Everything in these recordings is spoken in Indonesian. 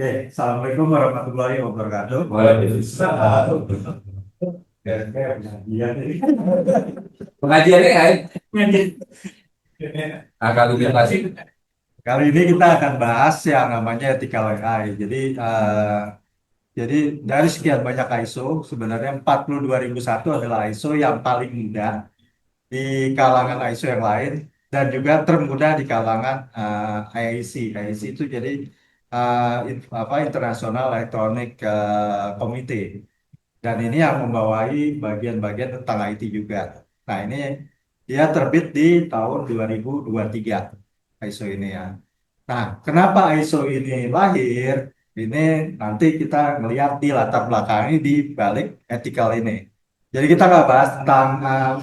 Oke, Assalamualaikum warahmatullahi wabarakatuh. Waalaikumsalam. Iya, nih. Pengajiannya kan? Akademi. Kali ini kita akan bahas yang namanya ethical AI. Jadi dari sekian banyak ISO, sebenarnya 42001 adalah ISO yang paling mudah di kalangan ISO yang lain dan juga termudah di kalangan IAC. IAC itu jadi International Electronic Committee. Dan ini yang membawai bagian-bagian tentang IT juga. Nah, ini dia terbit di tahun 2023, ISO ini ya. Nah, kenapa ISO ini lahir? Ini nanti kita melihat di latar belakangnya di balik ethical ini. Jadi kita nggak bahas tentang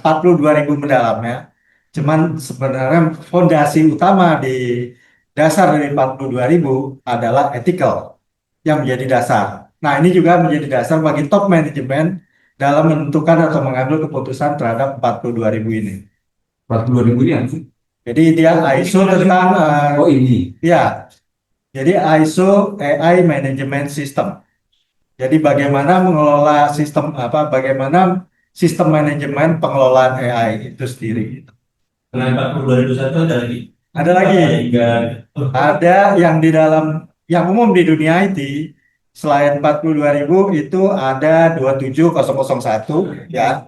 42.000 mendalamnya. Cuman sebenarnya fondasi utama di dasar dari 42.000 adalah ethical yang menjadi dasar. Nah, ini juga menjadi dasar bagi top manajemen dalam menentukan atau mengambil keputusan terhadap 42.000 ini. 42.000 ini apa sih? Jadi dia ISO tentang Oh ini. ya, jadi ISO AI Management System. Jadi bagaimana mengelola sistem bagaimana sistem manajemen pengelolaan AI itu sendiri. Selain 42.001 ada lagi. Ada lagi. Ada yang di dalam yang umum di dunia IT selain 42.000 itu ada 27001 ya.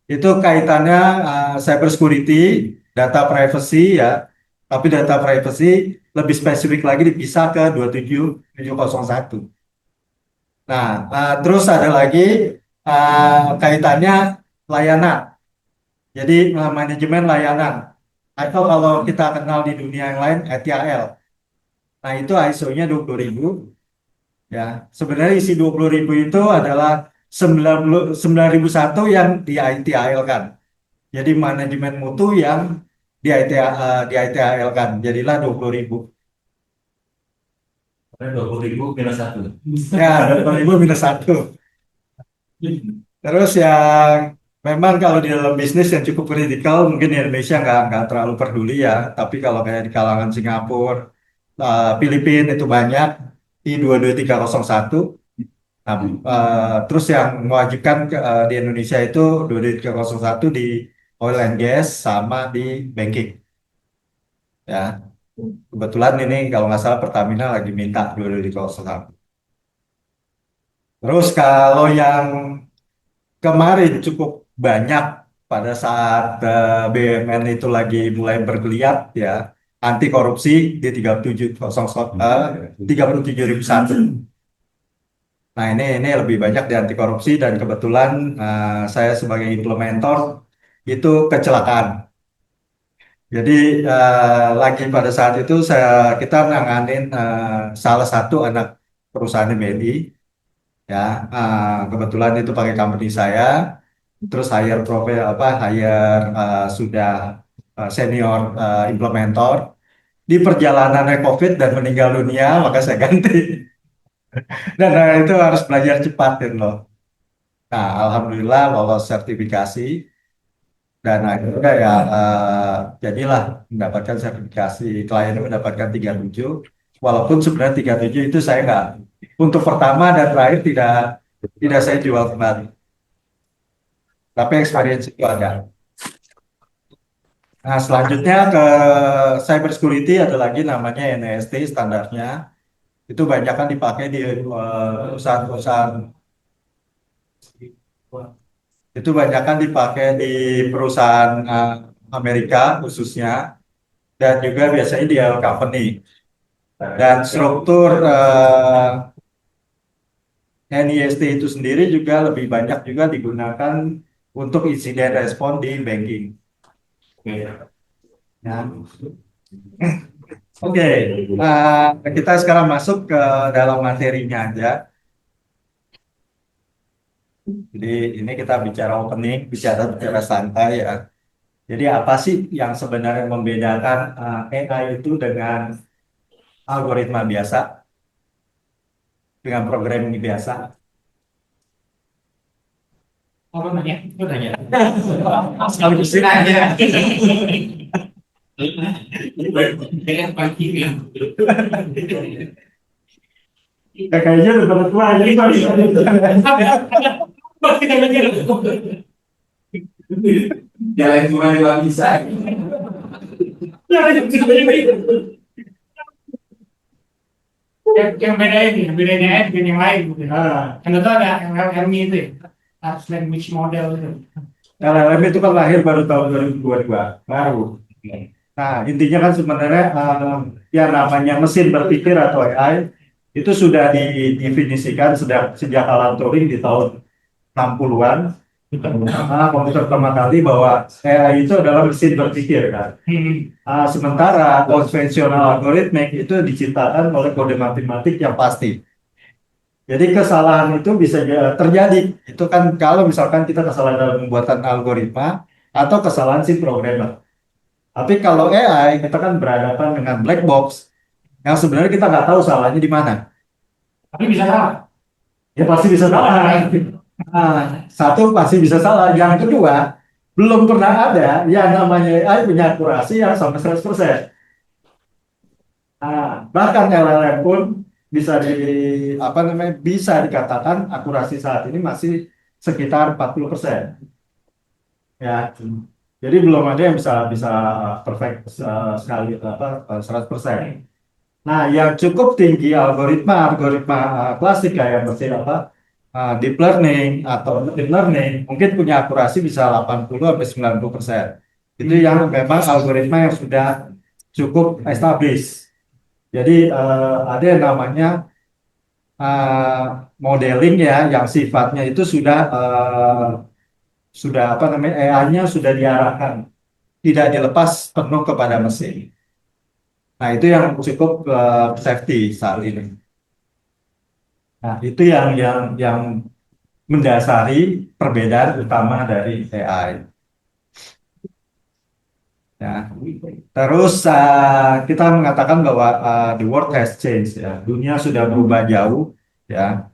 Itu kaitannya cyber security, data privacy ya. Tapi data privacy lebih spesifik lagi dipisah ke 27701. Nah, terus ada lagi kaitannya layanan. Jadi manajemen layanan. Atau kalau kita kenal di dunia yang lain, ETL. Nah, itu ISO-nya 20.000. Ya, sebenarnya isi 20.000 itu adalah 9.001 yang di ITIL kan. Jadi manajemen mutu yang di ITIL kan. Jadilah 20.000. Karena 20.000 minus 1. Ya, 20.000 minus 1. Terus yang memang kalau di dalam bisnis yang cukup kritikal mungkin di Indonesia nggak terlalu peduli ya. Tapi kalau kayak di kalangan Singapura, Filipina itu banyak di 22301. Nah, terus yang mewajibkan di Indonesia itu 22301 di oil and gas sama di banking. Ya, kebetulan ini kalau nggak salah Pertamina lagi minta 22301. Terus kalau yang kemarin cukup banyak pada saat BUMN itu lagi mulai bergeliat ya, anti korupsi di 37.001. Nah, ini lebih banyak di anti korupsi dan kebetulan saya sebagai implementator itu kecelakaan. Jadi lagi pada saat itu kita nanganin salah satu anak perusahaan BNI ya, kebetulan itu pakai company saya, terus hire sudah senior implementator. Di perjalanannya COVID dan meninggal dunia, maka saya ganti. Dan itu harus belajar cepat gitu loh. Nah, alhamdulillah lolos sertifikasi dan akhirnya ya jadilah mendapatkan sertifikasi. Kliennya mendapatkan 37, walaupun sebenarnya 37 itu saya nggak untuk pertama dan terakhir tidak saya jual kembali. Tapi experience itu ada. Nah, selanjutnya ke cyber security ada lagi namanya NIST standarnya. Itu banyak kan dipakai di perusahaan-perusahaan. Itu banyak kan dipakai di perusahaan Amerika khususnya dan juga biasanya di company. Dan struktur NIST itu sendiri juga lebih banyak juga digunakan untuk insiden respon di banking. Ya. Oke, kita sekarang masuk ke dalam materinya aja. Jadi ini kita bicara opening, bicara santai ya. Jadi apa sih yang sebenarnya membedakan AI itu dengan algoritma biasa, dengan programming biasa? Apa nanya? Apa nanya? Sekaligus aja. Dengan pagi ya. Ya, kayaknya udah pada tua jadi Jalan cuma lima bisa. Yang beda ini, yang bedanya dengan yang lain gitu. Nah, Yang itu ada LLM itu ya, large language model itu. LLM itu kan lahir baru tahun 2022, baru. Nah, intinya kan sebenarnya yang namanya mesin berpikir atau AI itu sudah didefinisikan sejak Alan Turing di tahun 60-an. Komputer pertama kali bahwa AI itu adalah mesin berpikir kan. Sementara konvensional algoritmik itu diciptakan oleh kode matematik yang pasti. Jadi kesalahan itu bisa terjadi. Itu kan kalau misalkan kita kesalahan dalam pembuatan algoritma atau kesalahan si programmer. Tapi kalau AI kita kan berhadapan dengan black box yang sebenarnya kita nggak tahu salahnya di mana. Tapi bisa salah. Ya pasti bisa salah. Satu pasti bisa salah. Yang kedua, belum pernah ada yang namanya AI punya akurasi yang sampai 100%. Bahkan LLM pun bisa dikatakan akurasi saat ini masih sekitar 40%. Ya. Jadi belum ada yang bisa bisa perfect sekali 100%. Nah, yang cukup tinggi algoritma klasik kayak mesin deep learning atau deep learning mungkin punya akurasi bisa 80 sampai 90%. Itu yang memang algoritma yang sudah cukup established. Jadi ada yang namanya modeling ya, yang sifatnya itu sudah apa namanya AI-nya sudah diarahkan, tidak dilepas penuh kepada mesin. Nah itu yang cukup safety saat ini. Nah itu yang mendasari perbedaan utama dari AI. Ya. Terus kita mengatakan bahwa the world has changed ya, dunia sudah berubah jauh ya.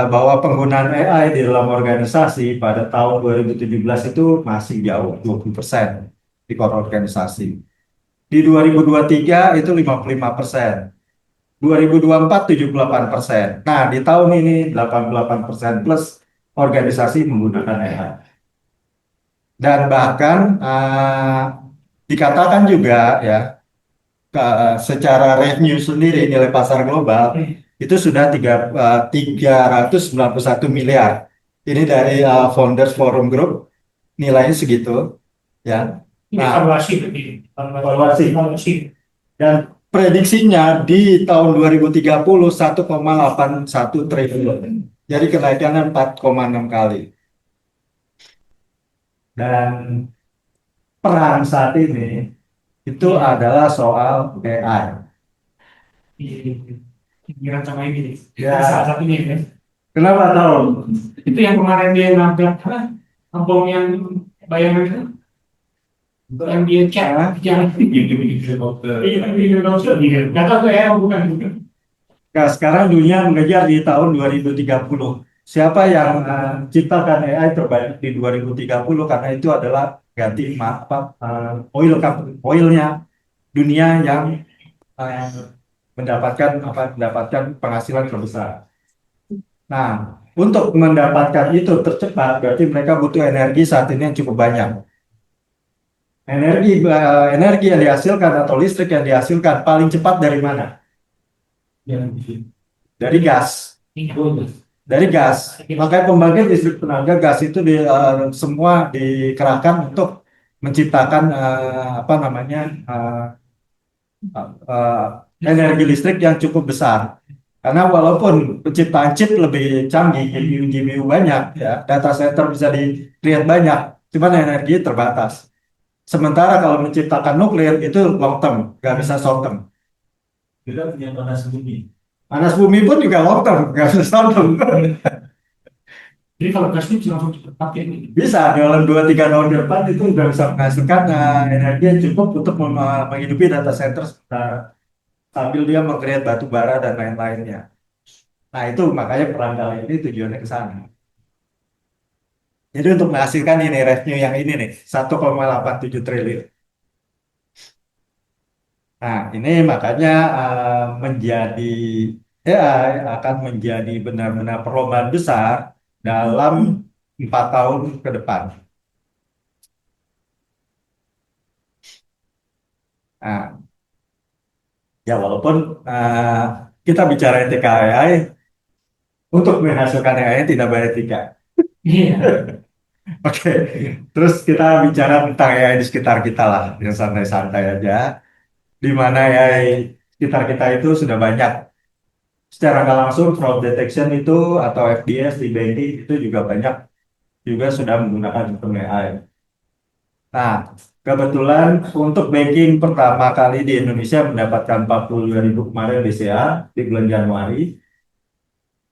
Bahwa penggunaan AI di dalam organisasi pada tahun 2017 itu masih jauh 20% di core organisasi. Di 2023 itu 55%, 2024 78%. Nah, di tahun ini 88% plus organisasi menggunakan AI. Dan bahkan dikatakan juga ya secara revenue sendiri nilai pasar global itu sudah 391 miliar. Ini dari Founders Forum Group nilainya segitu ya. Ini Nah, evaluasi berarti. Evaluasi. dan prediksinya di tahun 2030 1,81 triliun. Jadi kenaikannya 4,6 kali. Dan perang saat ini itu adalah soal AI. Pikiran sama ini nih. Ya. Salah satunya ya. Kenapa tahu? Itu yang kemarin dia nabrak kampung yang bayangan itu. Yang dia cek jalan. Iya, nggak tahu tuh ya, bukan. Nah, sekarang dunia mengejar di tahun 2030. Siapa yang ciptakan AI terbaik di 2030 karena itu adalah ganti oilnya dunia yang uh, mendapatkan penghasilan terbesar. Nah, untuk mendapatkan itu tercepat berarti mereka butuh energi saat ini yang cukup banyak. Energi yang dihasilkan atau listrik yang dihasilkan paling cepat dari mana? Dari gas. Dari gas. Makanya pembangkit listrik tenaga gas itu semua dikerahkan untuk menciptakan energi listrik yang cukup besar. Karena walaupun penciptaan chip lebih canggih, GPU banyak, ya, data center bisa di-create banyak, cuman energi terbatas. Sementara kalau menciptakan nuklir itu long term, nggak bisa short term. Kita punya panas bumi. Panas bumi pun juga long term, nggak bisa short term. Jadi kalau gas itu bisa langsung dipakai ini. Bisa, dalam 2-3 tahun ke depan itu sudah bisa menghasilkan energi yang cukup untuk menghidupi data center sambil dia meng-create batu bara dan lain-lainnya. Nah itu makanya perang kali ini tujuannya ke sana. Jadi untuk menghasilkan ini revenue yang ini nih 1,87 triliun. Nah ini makanya menjadi AI akan menjadi benar-benar perlombaan besar dalam 4 tahun ke depan. Nah, ya walaupun kita bicara etika AI, untuk menghasilkan AI tidak beretika. Iya. Oke, terus kita bicara tentang AI di sekitar kita lah, yang santai-santai aja. Di mana AI sekitar kita itu sudah banyak. Secara nggak langsung fraud detection itu atau FDS di banking itu juga banyak juga sudah menggunakan sistem AI. Nah, kebetulan untuk banking pertama kali di Indonesia mendapatkan 42.000 kemarin BCA di bulan Januari.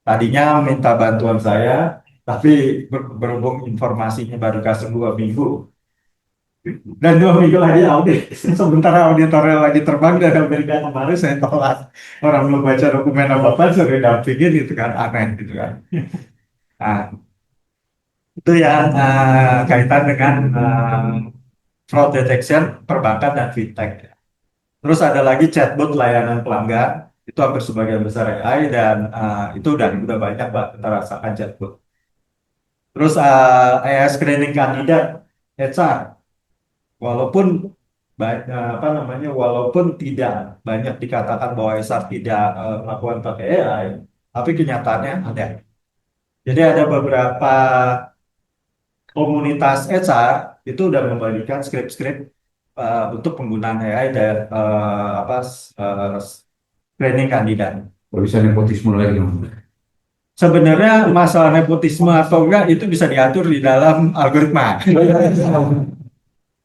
Tadinya minta bantuan saya, tapi berhubung informasinya baru kasih 2 minggu. Dan 2 minggu lagi audit. Sementara auditornya lagi terbang dari Amerika kemarin, saya tolak. Orang belum baca dokumen apa-apa, sudah dampingin gitu kan, aneh gitu kan. Nah, itu yang kaitan dengan fraud detection, perbankan, dan fintech. Terus ada lagi chatbot layanan pelanggan, itu hampir sebagian besar AI, dan itu udah banyak Pak, kita rasakan chatbot. Terus AI screening kandidat, HR. Walaupun apa namanya, walaupun tidak banyak dikatakan bahwa SR tidak melakukan pakai AI, tapi kenyataannya ada. Jadi ada beberapa komunitas HR itu udah membagikan skrip-skrip untuk penggunaan AI dan screening kandidat. Bisa nepotisme lagi dong. Sebenarnya masalah nepotisme atau enggak itu bisa diatur di dalam algoritma.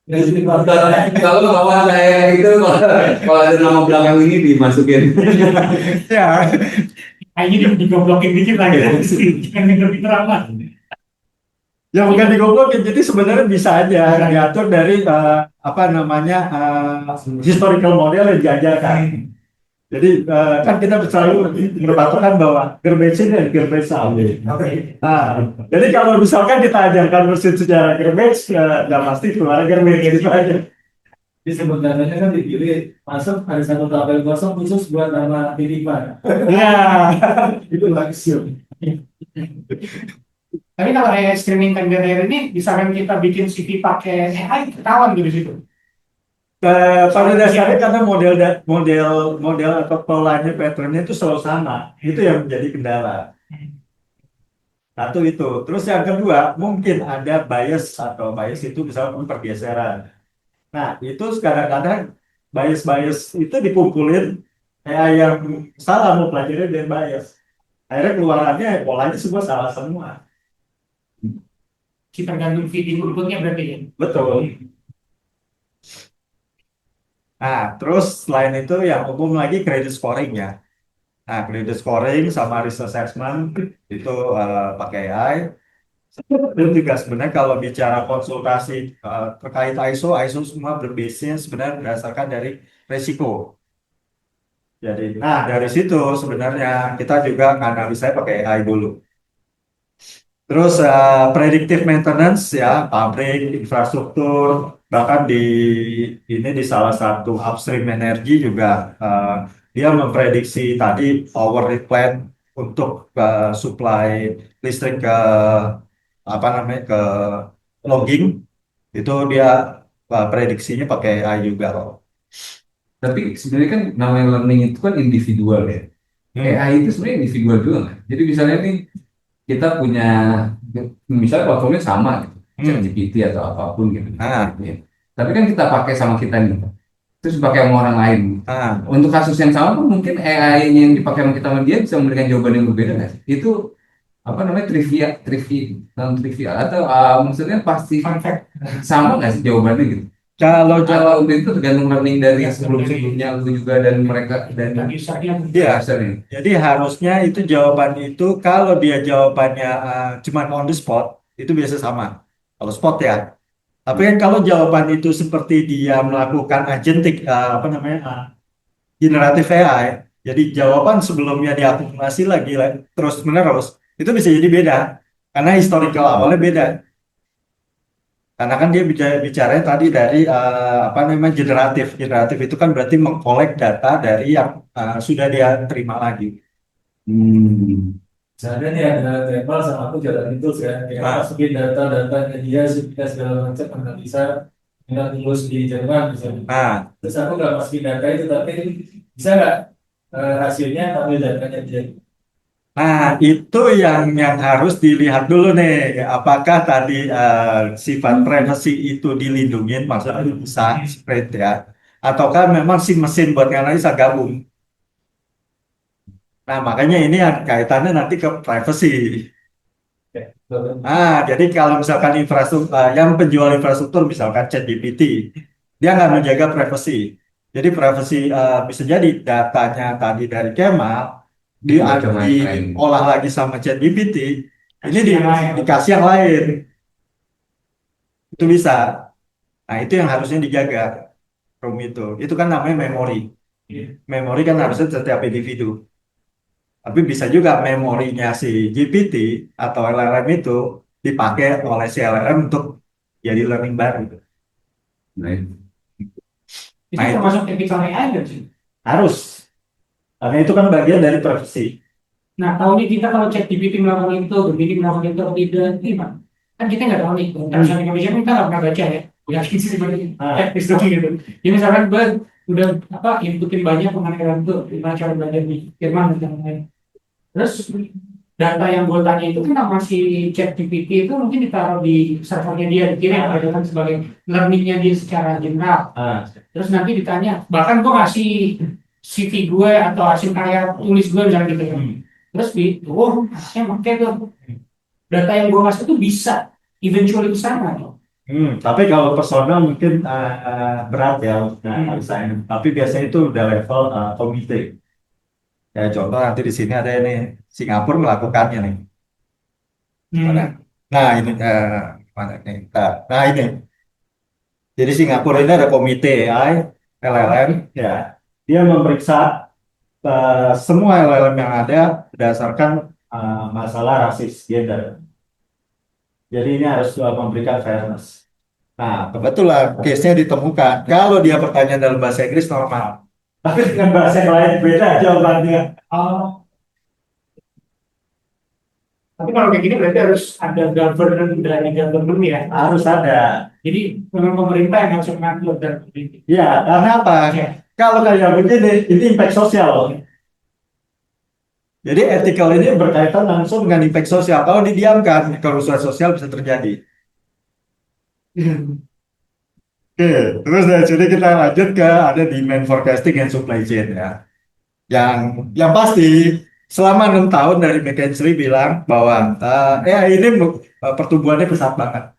Kalau bawa kayak gitu, kalau ada nama belakang ini dimasukin. Ya, Kayaknya digoblokin dikit lagi. Jangan pinter-pinter amat. ya bukan digoblokin, jadi sebenarnya bisa aja diatur dari apa namanya historical model yang diajarkan. Jadi kan kita selalu berpatokan bahwa garbage in dan garbage out. Nah, jadi kalau misalkan kita ajarkan mesin secara garbage, ya pasti keluar garbage gitu aja. Jadi sebenarnya kan dipilih masuk ada satu tabel kosong khusus buat nama titipan. Ya, Itu langsung. Tapi kalau AI screening kandidat ini, misalkan kita bikin CV pakai AI, ketahuan gitu di situ. pada dasarnya karena model atau polanya patternnya itu selalu sama, itu yang menjadi kendala. Satu itu. Terus yang kedua, mungkin ada bias atau bias itu misalnya pergeseran. Nah, itu kadang-kadang bias-bias itu dikumpulin yang salah mau pelajari dan bias. Akhirnya keluarannya polanya semua salah semua. Kita tergantung feeding berikutnya berarti ya. Betul. Nah, terus selain itu yang umum lagi credit scoring ya. Nah, credit scoring sama risk assessment itu pakai AI. Dan juga sebenarnya kalau bicara konsultasi terkait ISO semua berbasis sebenarnya berdasarkan dari resiko. Jadi, nah dari situ sebenarnya kita juga analisa pakai AI dulu. Terus predictive maintenance ya, pabrik, infrastruktur, bahkan di salah satu upstream energi juga dia memprediksi tadi power plant untuk supply listrik ke apa namanya ke logging itu dia prediksinya pakai AI juga loh. Tapi sebenarnya kan namanya learning itu kan individual ya. AI itu sebenarnya individual juga nggak? Jadi misalnya nih kita punya, misalnya platformnya sama gitu, ChatGPT atau apapun gitu. Ya. Tapi kan kita pakai sama kita nih, terus pakai sama orang lain. Untuk kasus yang sama pun mungkin AI yang dipakai sama kita sama dia bisa memberikan jawaban yang berbeda nggak sih? Itu apa namanya non trivia atau maksudnya pasti sama nggak sih jawabannya gitu? Kalau Kalau itu tergantung learning dari sebelumnya lu juga dan mereka dan Iya, usernya. jadi harusnya itu jawaban itu kalau dia jawabannya cuman on the spot itu biasa sama. Kalau spot ya. Tapi kan kalau jawaban itu seperti dia melakukan agentic apa namanya generatif AI, jadi jawaban sebelumnya diakumulasi lagi terus menerus itu bisa jadi beda karena historical awalnya beda. Karena kan dia bicara tadi dari apa namanya generatif. Generatif itu kan berarti mengkolek data dari yang sudah dia terima lagi. Hmm. Misalnya nih ada table sama aku jalan itu kan, kayak Ah. masukin data-datanya dia, supaya segala macam analisa, nggak tulus di Jerman misalnya. Nah, Terus aku nggak masukin data itu, tapi bisa nggak hasilnya ambil datanya dia? itu yang harus dilihat dulu nih, apakah tadi sifat privasi itu dilindungin, maksudnya bisa spread ya, ataukah memang si mesin buat analisa gabung. Nah, makanya ini kaitannya nanti ke privacy. Jadi kalau misalkan infrastruktur, yang penjual infrastruktur misalkan ChatGPT, dia nggak menjaga privasi. Jadi privasi bisa jadi datanya tadi dari Kemal Dibaca my friend. diolah lagi sama ChatGPT, ini Kasih yang lain. dikasih yang lain, itu bisa. Nah, itu yang harusnya dijaga room itu. Itu kan namanya memori. Memori kan harusnya setiap individu. Tapi bisa juga memorinya si GPT atau LLM itu dipakai oleh si LLM untuk jadi learning baru. Nah, Itu Nah, itu termasuk ethical AI nggak sih? harus. Karena itu kan bagian dari privacy. Nah, tahu nih kita kalau chat GPT melakukan itu, begini melakukan itu, atau tidak, gimana? Kan kita nggak tahu nih. Terus Indonesia kan kita nggak pernah baca ya. Udah sih sebenarnya. Teknis doang gitu. Jadi misalkan gue udah apa inputin banyak mengenai itu, gimana cara belajar di Jerman dan lain-lain. Terus data yang gue tanya itu kan sama si chat GPT itu mungkin ditaruh di servernya dia, dikirim atau kan sebagai learningnya dia secara general. Terus nanti ditanya, bahkan gue ngasih CV gue atau hasil karya tulis gue misalnya gitu ya. Terus saya pakai tuh data yang gue ngasih itu bisa eventually ke sana. Tapi kalau personal mungkin berat ya untuk analisa. Tapi biasanya itu udah level komite. Ya contoh nanti di sini ada ini Singapura melakukannya nih. Mana? Nah ini mana nih? Nah ini. Jadi Singapura ini ada komite AI, LLM, ya. Dia memeriksa semua LLM yang ada berdasarkan masalah rasis gender. Jadi ini harus memberikan fairness. Nah, kebetulan case-nya ditemukan. Kalau dia bertanya dalam bahasa Inggris normal. Tapi dengan bahasa yang lain beda jawabannya. Oh, tapi kalau kayak gini berarti harus ada governance dari government ya. Harus ada. Jadi memang pemerintah yang harus mengatur dan Ya, karena apa? Kalau kayak begini, ini impact sosial. Jadi ethical ini berkaitan langsung dengan impact sosial. Kalau didiamkan, kerusuhan sosial bisa terjadi. Oke, terus dari sini kita lanjut ke ada demand forecasting and supply chain ya. Yang pasti selama 6 tahun dari McKinsey bilang bahwa AI ini pertumbuhannya pesat banget.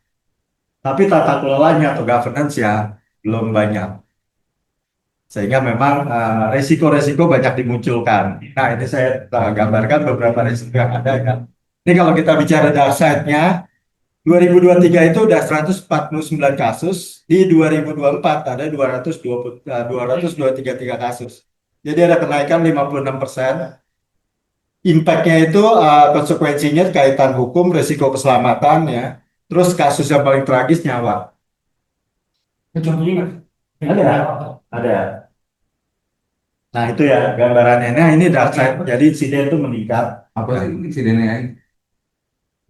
Tapi tata kelolanya atau governance ya belum banyak. Sehingga memang resiko-resiko banyak dimunculkan. Nah, ini saya gambarkan beberapa resiko yang ada ya. Ini kalau kita bicara dark side-nya, 2023 itu udah 149 kasus, di 2024 ada 233 kasus. Jadi ada kenaikan 56%. Impact-nya itu konsekuensinya kaitan hukum, risiko keselamatan ya. Terus kasus yang paling tragis nyawa. contohnya nggak? Ada. Nah itu ya gambarannya. Nah ini dark side. Jadi insiden itu meningkat. apa sih insiden AI?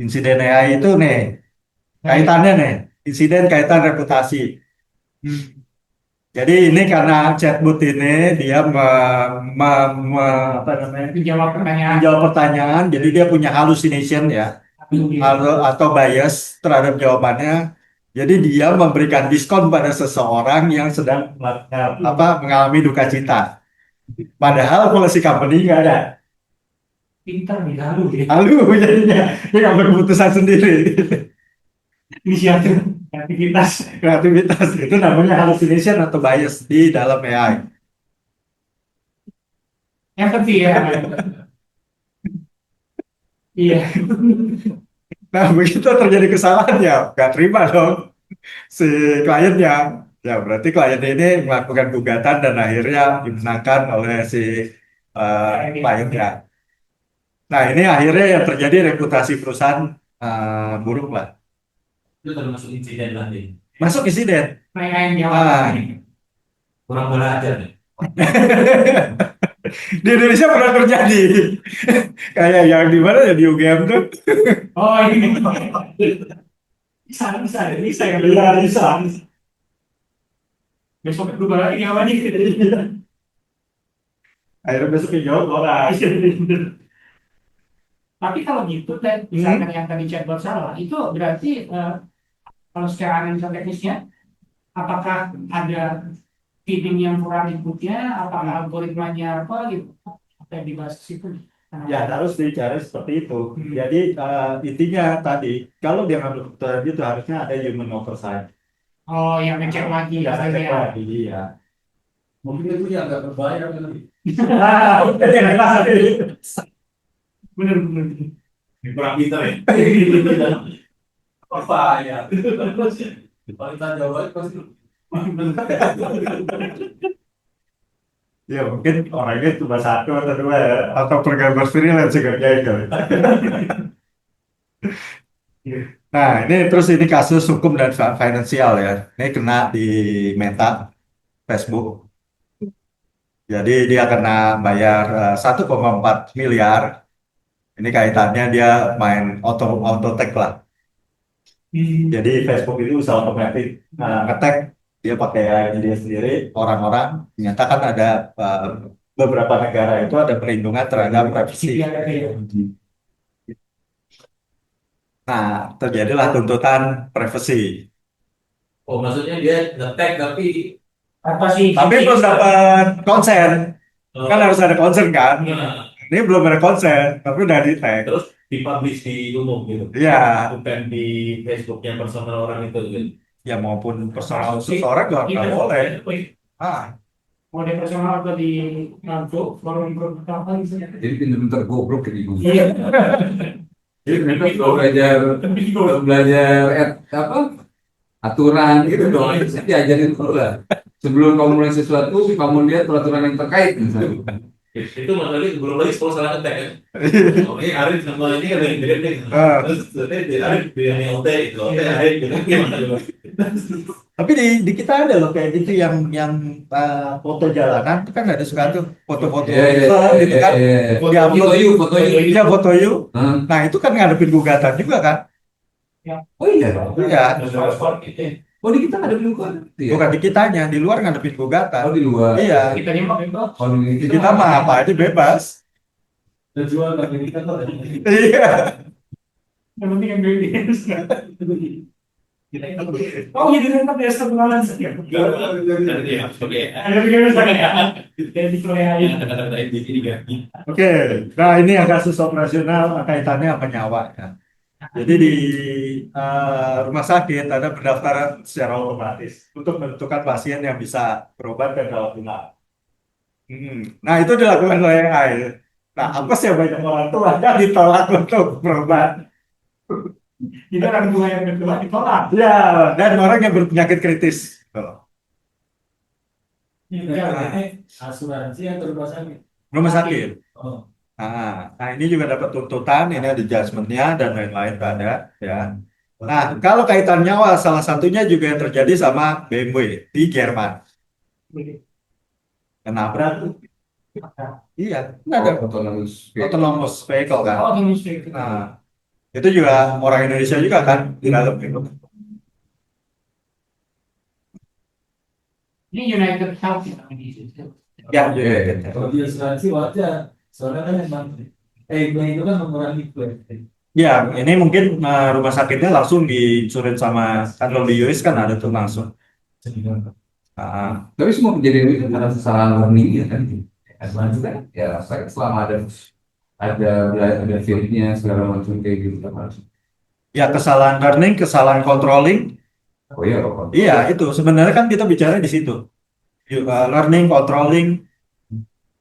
Insiden AI itu nih kaitannya nih. Insiden kaitan reputasi. Jadi ini karena chatbot ini dia apa namanya, Menjawab pertanyaan. menjawab pertanyaan. Jadi dia punya hallucination ya. Atau bias terhadap jawabannya. Jadi dia memberikan diskon pada seseorang yang sedang mengalami duka cita. Padahal polisi company nggak ada. Pintar nih, lalu ya. Lalu jadinya dia nggak berkeputusan sendiri. Inisiatif aktivitas. Kreativitas itu namanya hallucination atau bias di dalam AI. Yang penting ya. Iya. Nah begitu terjadi kesalahan ya nggak terima dong si kliennya. Ya berarti klien ini melakukan gugatan dan akhirnya dimenangkan oleh si kliennya. Nah ini akhirnya yang terjadi reputasi perusahaan buruk lah. Itu termasuk insiden lagi. Masuk insiden. Mereka yang jawab. Ah, Kurang belajar nih. Di Indonesia pernah terjadi. Kayak yang di mana ya di UGM tuh. Oh ini bisa ya. Iya, bisa. Besok berubah lagi apa nih? Akhirnya besok dijawab orang. Tapi kalau gitu, dan misalkan yang tadi chatbot salah, itu berarti kalau secara analisa teknisnya, apakah ada feeding yang kurang inputnya, apakah algoritmanya apa gitu, apa yang dibahas di situ? Ya harus dicari seperti itu. Jadi intinya tadi kalau dia ngambil keputusan itu harusnya ada human oversight. Oh, yang ngecek lagi, Ya, katanya. cek lagi, iya. Mungkin itu yang nggak berbahaya kan. Bener. Kurang pintar ya. Apa ya? Kalau kita jawab pasti. Ya mungkin orangnya cuma satu atau dua ya, atau programmer freelance juga gitu. Nah ini terus ini kasus hukum dan finansial ya. Ini kena di Meta, Facebook. Jadi dia kena bayar 1,4 miliar. Ini kaitannya dia main auto tag lah. Jadi Facebook itu usaha otomatis ngetek dia pakai AI dia sendiri. Orang-orang menyatakan ada beberapa negara itu ada perlindungan terhadap privasi. Nah, terjadilah tuntutan privasi. Oh, maksudnya dia ngetek tapi Apa sih? Tapi belum dapat konsen. Kan harus ada konsen kan? Ini belum ada konsen, tapi udah di tag. terus dipublish di umum gitu. Iya, Bukan di Facebooknya personal orang itu gitu. ya maupun personal seseorang nggak boleh. Ah, Mau di personal atau di forum grup apa gitu ya? Jadi pinter-pinter goblok jadi gue. Iya. Jadi mereka kalau belajar apa aturan gitu dong, itu sih diajarin dulu lah. Sebelum kamu mulai sesuatu, kamu lihat peraturan yang terkait misalnya. Itu Mas Ali belum lagi kalau salah ngetek kan. Oh, ini Arif sama ini ada yang gede terus Arif yang OT itu OT Arif gitu gimana coba. tapi di kita ada loh kayak gitu yang foto jalanan itu kan ada suka tuh foto-foto gitu kan. Foto yuk. Iya foto yuk. Hah? Nah itu kan ngadepin gugatan juga kan? Oh iya. Iya. Oh di kita ada bukan? Iya. Bukan di kitanya, di luar ngadepin gugatan. Oh di luar. Iya. Kita nyimak itu. Oh di Di kita mah apa aja bebas. Terjual bagi kita tuh. Iya. Yang penting yang beli. Oh iya, direntap ya sebulan saja. Oke. Ada video saya ya. Kayak di Korea ya. Kata-kata ini Oke. Nah ini yang kasus operasional kaitannya apa nyawa ya. Jadi di rumah sakit ada pendaftaran secara otomatis untuk menentukan pasien yang bisa berobat dan rawat inap. Nah itu dilakukan oleh AI. Nah apa sih yang banyak orang tua yang ditolak untuk berobat? Itu orang tua yang kedua ditolak. Ya, dan orang yang berpenyakit kritis. Ini asuransi atau rumah sakit? Rumah sakit. Oh. Nah, ini juga dapat tuntutan, ini ada adjustment-nya dan lain-lain ada ya. Nah, kalau kaitan nyawa, salah satunya juga yang terjadi sama BMW di Jerman. Kenapa? Iya, ada autonomous vehicle kan. Oh, ini sih. Nah, itu juga orang Indonesia juga kan di dalam itu. Ini United Health ya namanya di situ. Ya, Kalau di asuransi wajar. Soalnya kan emang itu kan mengurangi klaim. ya, ini mungkin rumah sakitnya langsung diinsurin sama kalau di US kan ada tuh langsung. Tapi semua kejadian itu karena kesalahan learning ya kan. Advance kan ya saya selama ada fieldnya segala macam kayak gitu kan. Ya, kesalahan learning, kesalahan controlling. Oh iya, Iya, itu sebenarnya kan kita bicara di situ. Learning, controlling,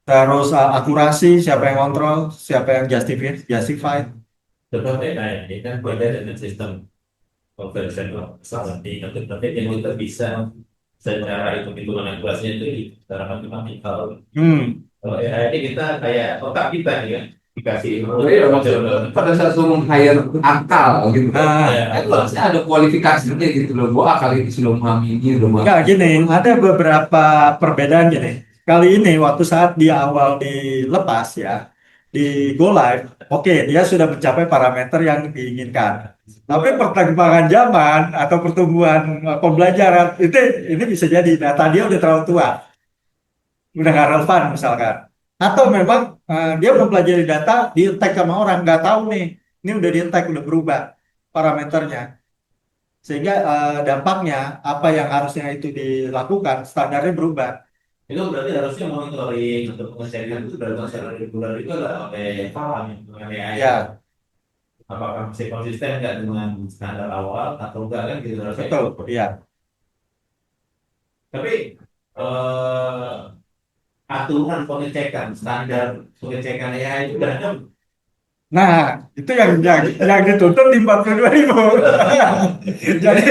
terus akurasi, siapa yang kontrol, siapa yang justified. Contohnya kayak ini kan beda dengan sistem konvensional seperti tapi yang kita bisa secara hitung-hitungan akurasinya itu secara matematikal. Kalau AI ini kita kayak otak kita ya dikasih pada saat lu meng-hire akal gitu kan. Ya, Itu harusnya ada kualifikasinya gitu loh. Gua akal ini sudah memahami ini, sudah memahami. Enggak gini, ada beberapa perbedaan gini. kali ini waktu saat dia awal dilepas ya di Go Live, oke dia sudah mencapai parameter yang diinginkan. Tapi perkembangan zaman atau pertumbuhan pembelajaran itu ini bisa jadi data dia udah terlalu tua, udah nggak relevan misalkan. Atau memang dia mempelajari data di tag sama orang nggak tahu nih, ini udah di tag udah berubah parameternya. Sehingga dampaknya apa yang harusnya itu dilakukan standarnya berubah. Itu berarti harusnya monitoring untuk pengecekan itu dalam secara reguler itu adalah oleh paham dengan AI. Ya, Apakah masih konsisten nggak dengan standar awal atau enggak kan gitu harusnya. betul. Iya. Tapi eh, aturan pengecekan standar pengecekan AI itu beragam. Nah, itu yang dituntut di 42.000. Jadi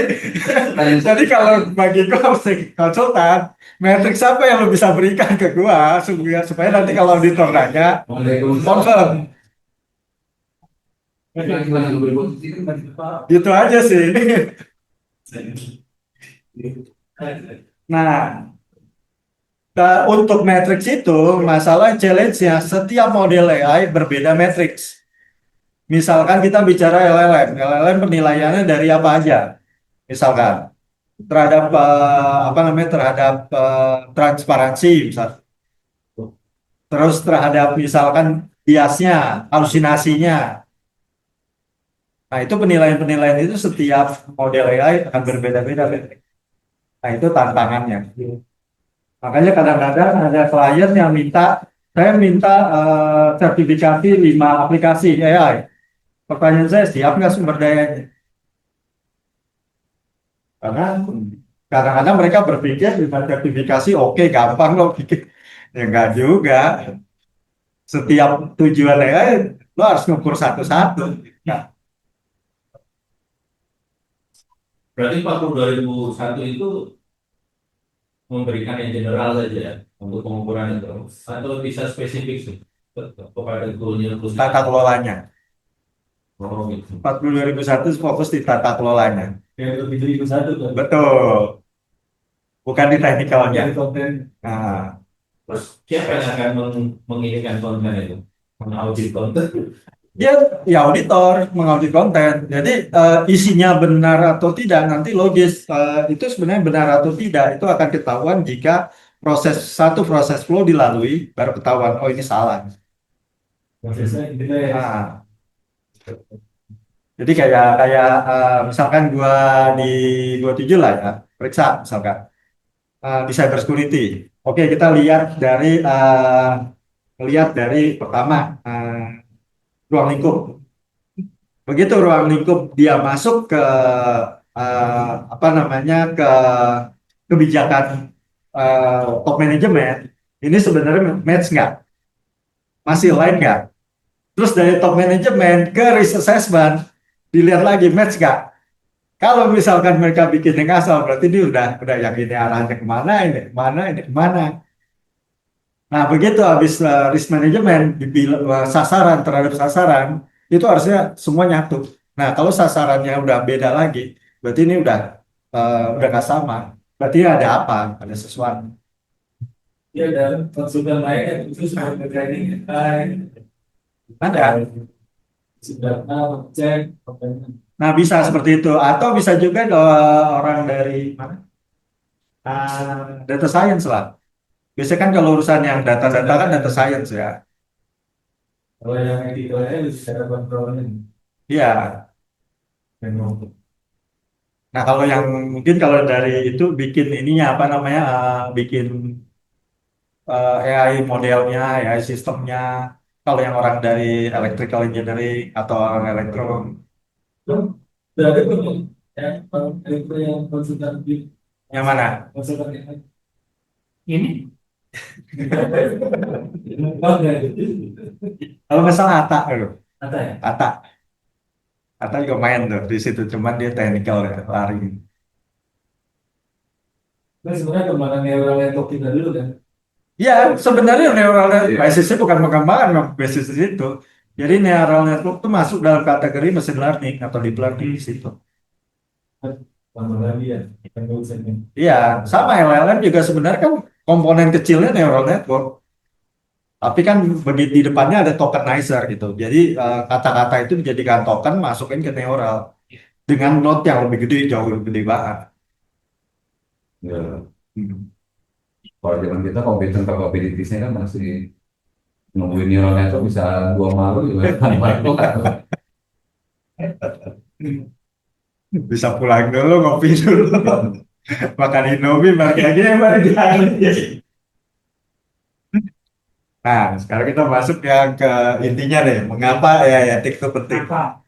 jadi kalau bagi gua konsultan, matriks apa yang lo bisa berikan ke gua supaya nanti kalau auditor nanya, confirm. Gitu aja sih. Nah, untuk matriks itu, masalah challenge-nya setiap model AI berbeda matriks. Misalkan kita bicara LLM penilaiannya dari apa aja? Misalkan terhadap apa namanya terhadap transparansi, misal. Terus terhadap misalkan biasnya, halusinasinya. Nah, itu penilaian-penilaian itu setiap model AI akan berbeda-beda. Nah, itu tantangannya. Makanya kadang-kadang ada klien yang saya minta sertifikasi 5 aplikasi AI. Pertanyaan saya, siap nggak sumber dayanya? Karena kadang-kadang mereka berpikir 5 sertifikasi, oke, gampang loh bikin. Ya nggak juga. Setiap tujuan AI, lo harus ngukur satu-satu. Nah, Berarti 42.001 itu memberikan yang general saja ya, untuk pengukuran itu atau bisa spesifik sih kepada goalnya khusus. tata kelolanya. Oh gitu. 42.001 fokus di tata kelolanya. Yang lebih dari 1 kan. Betul. Bukan di teknikalnya. Jadi konten. Nah, Terus siapa yang akan menginginkan konten itu? Mengaudit konten? dia ya auditor mengaudit konten. Jadi isinya benar atau tidak nanti logis itu sebenarnya benar atau tidak itu akan ketahuan jika proses flow dilalui baru ketahuan oh ini salah. Prosesnya gitu ya. Nah, jadi kayak misalkan di gua 7 lah ya periksa misalkan di cyber security. Oke kita lihat dari pertama ruang lingkup. Begitu ruang lingkup dia masuk ke apa namanya ke kebijakan top manajemen, ini sebenarnya match nggak? Masih lain nggak? Terus dari top manajemen ke risk assessment dilihat lagi match nggak? Kalau misalkan mereka bikin yang asal, berarti ini udah yang ini arahnya kemana, ini kemana, ini kemana. Nah, begitu habis risk management sasaran terhadap sasaran itu harusnya semua nyatu. Nah, kalau sasarannya udah beda lagi, berarti ini udah nggak sama. Berarti ada apa? Ada sesuatu. Ya ada konsultan lain yang khusus untuk training AI. Ada. Sudah cek. Nah, bisa seperti itu. Atau bisa juga orang dari mana? Data science lah. Biasanya kan kalau urusan yang data-data kan data science ya. Kalau yang editornya bisa ada kontrolnya. Iya. Nah, kalau yang mungkin kalau dari itu bikin ininya apa namanya? Bikin AI modelnya, AI sistemnya. Kalau yang orang dari electrical engineering atau orang elektro. Berarti pun ya, yang konsultan Yang mana? konsultan Ini Kalau nggak salah Ata, loh. Ada ya? Ata. Ata juga main tuh di situ, cuman dia technical ya, lari. Nah, sebenarnya kembangan neural network kita dulu kan. Ya, sebenarnya neural network basisnya bukan pengembangan, basis itu. Jadi neural network itu masuk dalam kategori machine learning atau deep learning di situ. Tambah lagi ya, yang dosennya. Iya, sama LLM juga sebenarnya kan komponen kecilnya neural network. Tapi kan begitu di depannya ada tokenizer gitu. Jadi kata-kata itu dijadikan token, masukin ke neural dengan node yang lebih gede, jauh lebih gede banget. Ya. Hmm. Kalau zaman kita computer capabilities-nya kan masih nungguin neural network bisa 2 malam juga kan. Bisa pulang dulu, ngopi dulu, makan Indomie, balik lagi yang balik jalan. Nah, sekarang kita masuk yang ke intinya deh, mengapa ya etik itu penting. Apa?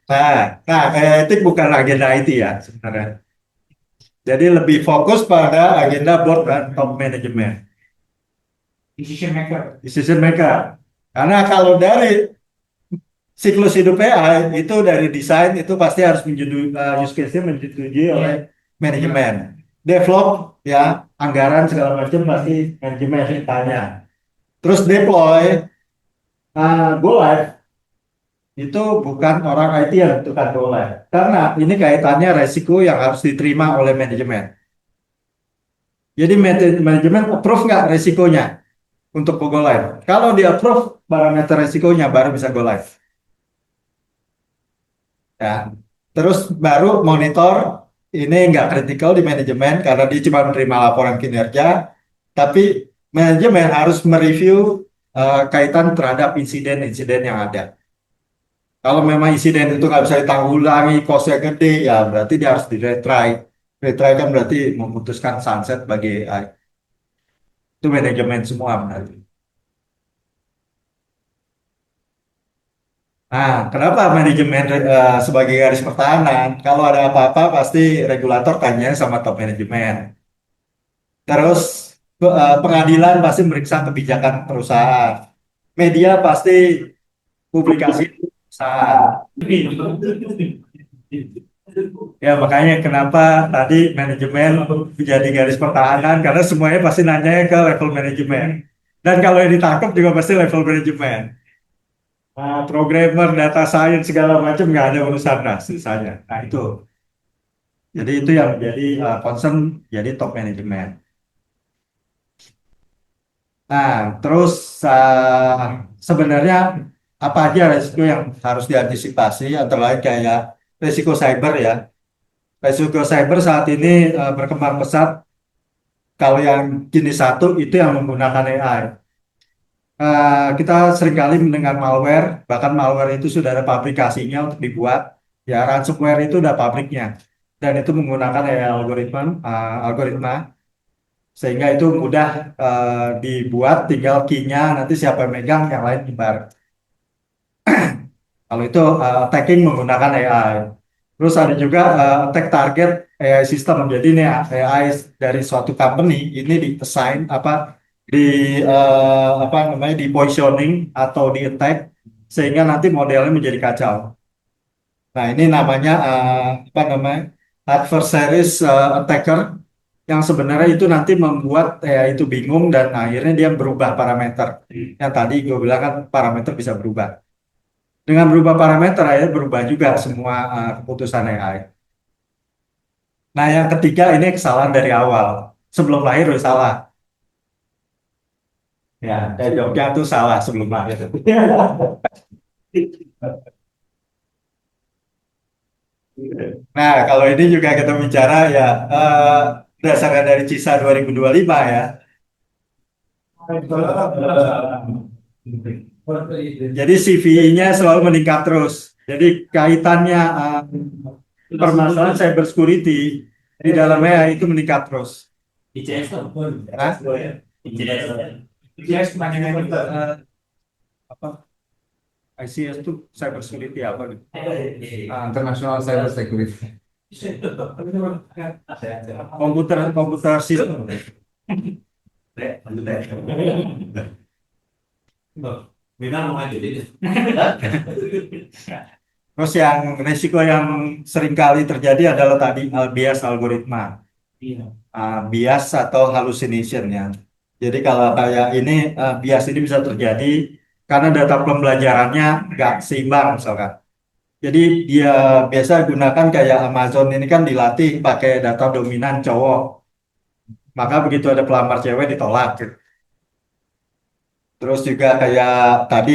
Nah, etik bukan agenda IT ya sebenarnya. Jadi lebih fokus pada agenda board dan top management, Decision maker. decision maker. Karena kalau dari siklus hidup AI itu dari desain itu pasti harus use case-nya menyetujui oleh manajemen. Develop ya anggaran segala macam pasti manajemen tanya. Terus deploy, go live itu bukan orang IT yang tentukan go live. Karena ini kaitannya resiko yang harus diterima oleh manajemen. Jadi manajemen approve nggak resikonya untuk go live. Kalau dia approve parameter resikonya baru bisa go live. Ya. Terus baru monitor ini nggak kritikal di manajemen karena dia cuma menerima laporan kinerja, tapi manajemen harus mereview kaitan terhadap insiden-insiden yang ada. Kalau memang insiden itu nggak bisa ditanggulangi, costnya gede, ya berarti dia harus di retry. Retry kan berarti memutuskan sunset bagi AI. Itu manajemen semua berarti. Nah, kenapa manajemen sebagai garis pertahanan? Kalau ada apa-apa pasti regulator tanya sama top manajemen. Terus pengadilan pasti meriksa kebijakan perusahaan. Media pasti publikasi perusahaan. Ya makanya kenapa tadi manajemen menjadi garis pertahanan karena semuanya pasti nanya ke level manajemen. Dan kalau yang ditangkap juga pasti level manajemen. Programmer, data science segala macam nggak ada urusan lah sisanya. Nah itu. Jadi itu yang menjadi concern jadi top manajemen. Nah terus sebenarnya apa aja resiko yang harus diantisipasi antara lain kayak resiko cyber ya. Resiko cyber saat ini berkembang pesat. Kalau yang jenis satu itu yang menggunakan AI. Kita seringkali mendengar malware, bahkan malware itu sudah ada pabrikasinya untuk dibuat. Ya, ransomware itu udah pabriknya. Dan itu menggunakan AI algoritma, sehingga itu mudah dibuat, tinggal key-nya, nanti siapa yang megang, yang lain nyebar. Kalau itu attacking menggunakan AI. Terus ada juga attack target AI system. Jadi ini AI dari suatu company ini di assign di apa namanya di positioning atau di attack sehingga nanti modelnya menjadi kacau. Nah ini namanya apa namanya adversaries attacker yang sebenarnya itu nanti membuat itu bingung dan akhirnya dia berubah parameter. Yang tadi gue bilang kan parameter bisa berubah. Dengan berubah parameter ya berubah juga semua keputusan AI. Nah yang ketiga ini kesalahan dari awal. Sebelum lahir udah salah. Ya, Jogja tuh salah sebelum lahir. Nah kalau ini juga kita bicara ya berdasarkan dari CISA 2025 ya. Jadi CVI-nya selalu meningkat terus. Jadi kaitannya permasalahan cyber security di dalamnya itu meningkat terus. ICS tuh. Hah? ICS. Yes, manajemen. Apa? ICS itu cyber security apa gitu? International Cyber Security. Komputer system. Memang mau maju itu. Terus yang resiko yang seringkali terjadi adalah tadi bias algoritma, bias atau hallucination ya. Jadi kalau kayak ini bias ini bisa terjadi karena data pembelajarannya nggak seimbang misalkan. Jadi dia biasa gunakan kayak Amazon ini kan dilatih pakai data dominan cowok. Maka begitu ada pelamar cewek ditolak. Gitu. Terus juga kayak tadi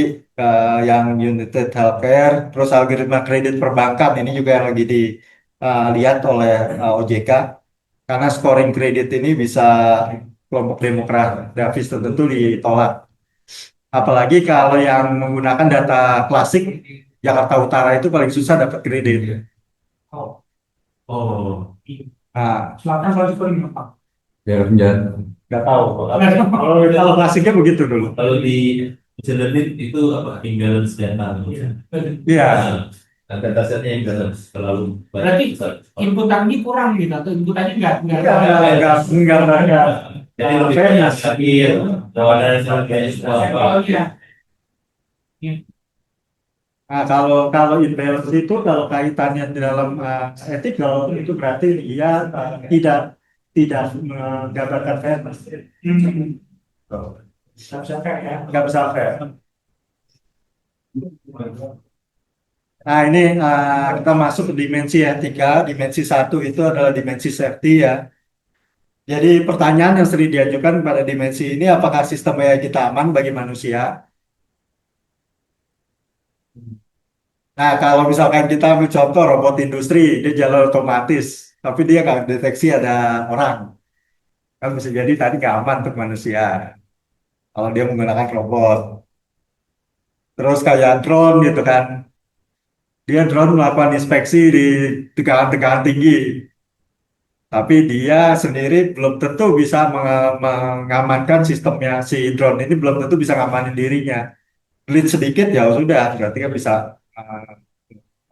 yang United Healthcare, terus algoritma kredit perbankan ini juga yang lagi dilihat oleh OJK karena scoring kredit ini bisa kelompok demografis tertentu ditolak. Apalagi kalau yang menggunakan data klasik, Jakarta Utara itu paling susah dapat kredit. Oh, Oh, Nah, selatan kalau itu paling gampang. Daerah penjara. nggak tahu. Kalau klasiknya begitu dulu. kalau di Cilenin itu apa? Imbalance data. Iya. Nah, data setnya imbalance terlalu Berarti besar. input tadi kurang gitu atau input tadi nggak Enggak ada. Jadi lebih banyak lagi bahwa ada sebagainya semua apa. Oh iya. Nah, kalau imbalance itu kalau kaitannya di dalam etik kalau itu berarti dia tidak tidak menggambarkan fairness. Nggak bisa fair ya. Nggak bisa fair. Nah, ini kita masuk ke dimensi etika. Dimensi satu itu adalah dimensi safety ya. Jadi pertanyaan yang sering diajukan pada dimensi ini, apakah sistem AI kita aman bagi manusia? Nah, kalau misalkan kita ambil contoh robot industri, dia jalan otomatis, tapi dia nggak deteksi ada orang. Kan bisa jadi tadi nggak aman untuk manusia kalau dia menggunakan robot. Terus kayak drone gitu kan, dia drone melakukan inspeksi di tegangan-tegangan tinggi, tapi dia sendiri belum tentu bisa mengamankan sistemnya. Si drone ini belum tentu bisa ngamanin dirinya. Glitch sedikit ya sudah, berarti kan bisa eh,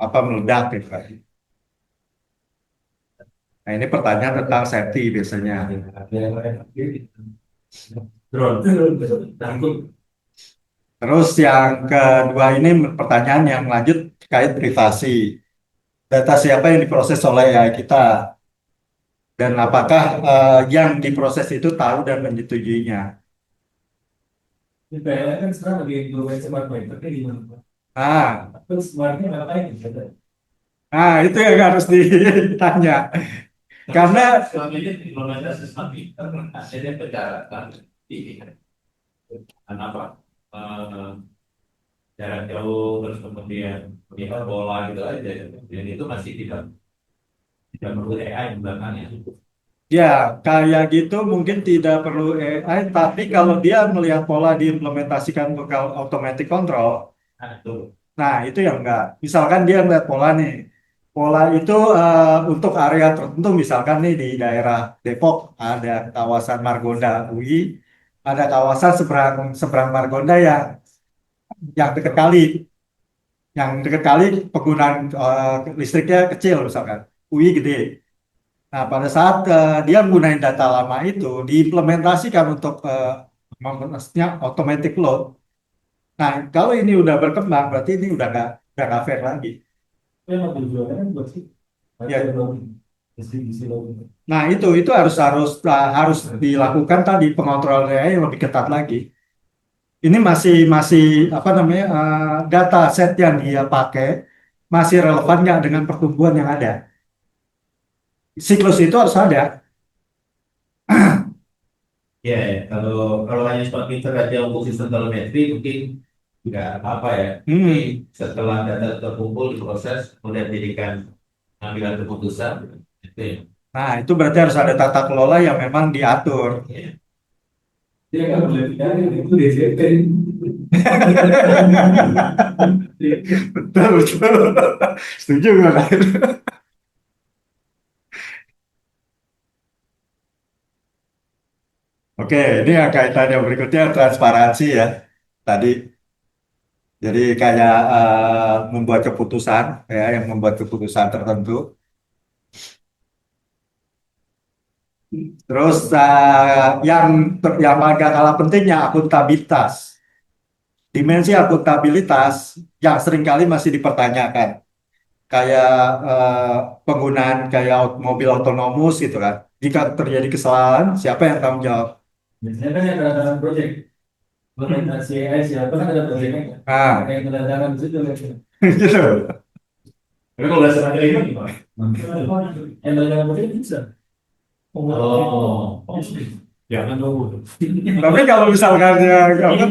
apa meledak gitu kan. Nah, ini pertanyaan tentang safety biasanya. Drone. Takut. Terus yang kedua ini pertanyaan yang lanjut terkait privasi. Data siapa yang diproses oleh AI kita? Dan apakah yang diproses itu tahu dan menyetujuinya? PLN kan sekarang lagi implement smart meter kayak gimana Pak? Nah, Terus smartnya ngapain gitu? itu yang harus ditanya. Karena selama ini implementasi smart meter akhirnya penjarakan di apa jarak jauh terus kemudian melihat bola gitu aja dan itu masih tidak perlu AI di belakangnya. ya kayak gitu mungkin tidak perlu AI, tapi kalau dia melihat pola diimplementasikan untuk automatic control, Nah, itu nah itu yang enggak. Misalkan dia melihat pola nih, pola itu untuk area tertentu, misalkan nih di daerah Depok ada kawasan Margonda UI, ada kawasan seberang seberang Margonda yang dekat kali, penggunaan listriknya kecil misalkan, UI gede. Nah, pada saat dia menggunakan data lama itu diimplementasikan untuk maksudnya automatic load. Nah, kalau ini udah berkembang, berarti ini udah nggak fair lagi. Memang tujuannya kan buat sih. Ya. Ada login, distribusi login. Nah, itu harus harus harus dilakukan tadi pengontrolan AI yang lebih ketat lagi. Ini masih masih apa namanya data set yang dia pakai masih relevan nggak dengan pertumbuhan yang ada. Siklus itu harus ada. ya, ya. Kalau hanya smart meter aja untuk sistem telemetri mungkin nggak apa ya. Tapi setelah data terkumpul diproses kemudian dijadikan ambilan keputusan itu ya. Nah, itu berarti harus ada tata kelola yang memang diatur. Ya. Dia kan melihat itu DCT. Betul, betul. Setuju nggak? Oke, ini yang kaitan yang berikutnya transparansi ya. Tadi, jadi kayak membuat keputusan, ya, yang membuat keputusan tertentu. Terus yang agak kalah pentingnya akuntabilitas. Dimensi akuntabilitas yang seringkali masih dipertanyakan. Kayak penggunaan kayak mobil otonomus gitu kan. Jika terjadi kesalahan, siapa yang tanggung jawab? Biasanya kan yang tanda project. Implementasi AI siapa kan ada projectnya. Nah, Kayak tanda tangan itu juga. gitu. Tapi kalau dasar itu gimana? Yang tanda tangan project bisa. Oh, Jangan dong. Tapi kalau misalkan ya, apa,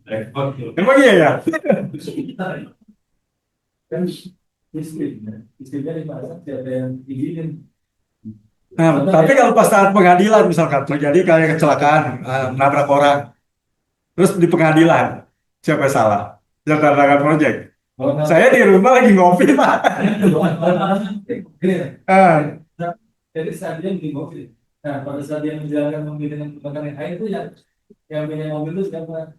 Repot. emang iya ya? Kan istrinya dipasang siapa yang izinin. Nah, tapi kalau pas saat pengadilan misalkan terjadi kayak kecelakaan, nabrak orang, terus di pengadilan, siapa yang salah? Yang tanda tangan proyek. Saya di rumah lagi ngopi, Pak. Ah, Jadi saat dia di mobil. Nah, pada saat dia menjalankan mobil dengan menggunakan air itu yang punya mobil itu siapa?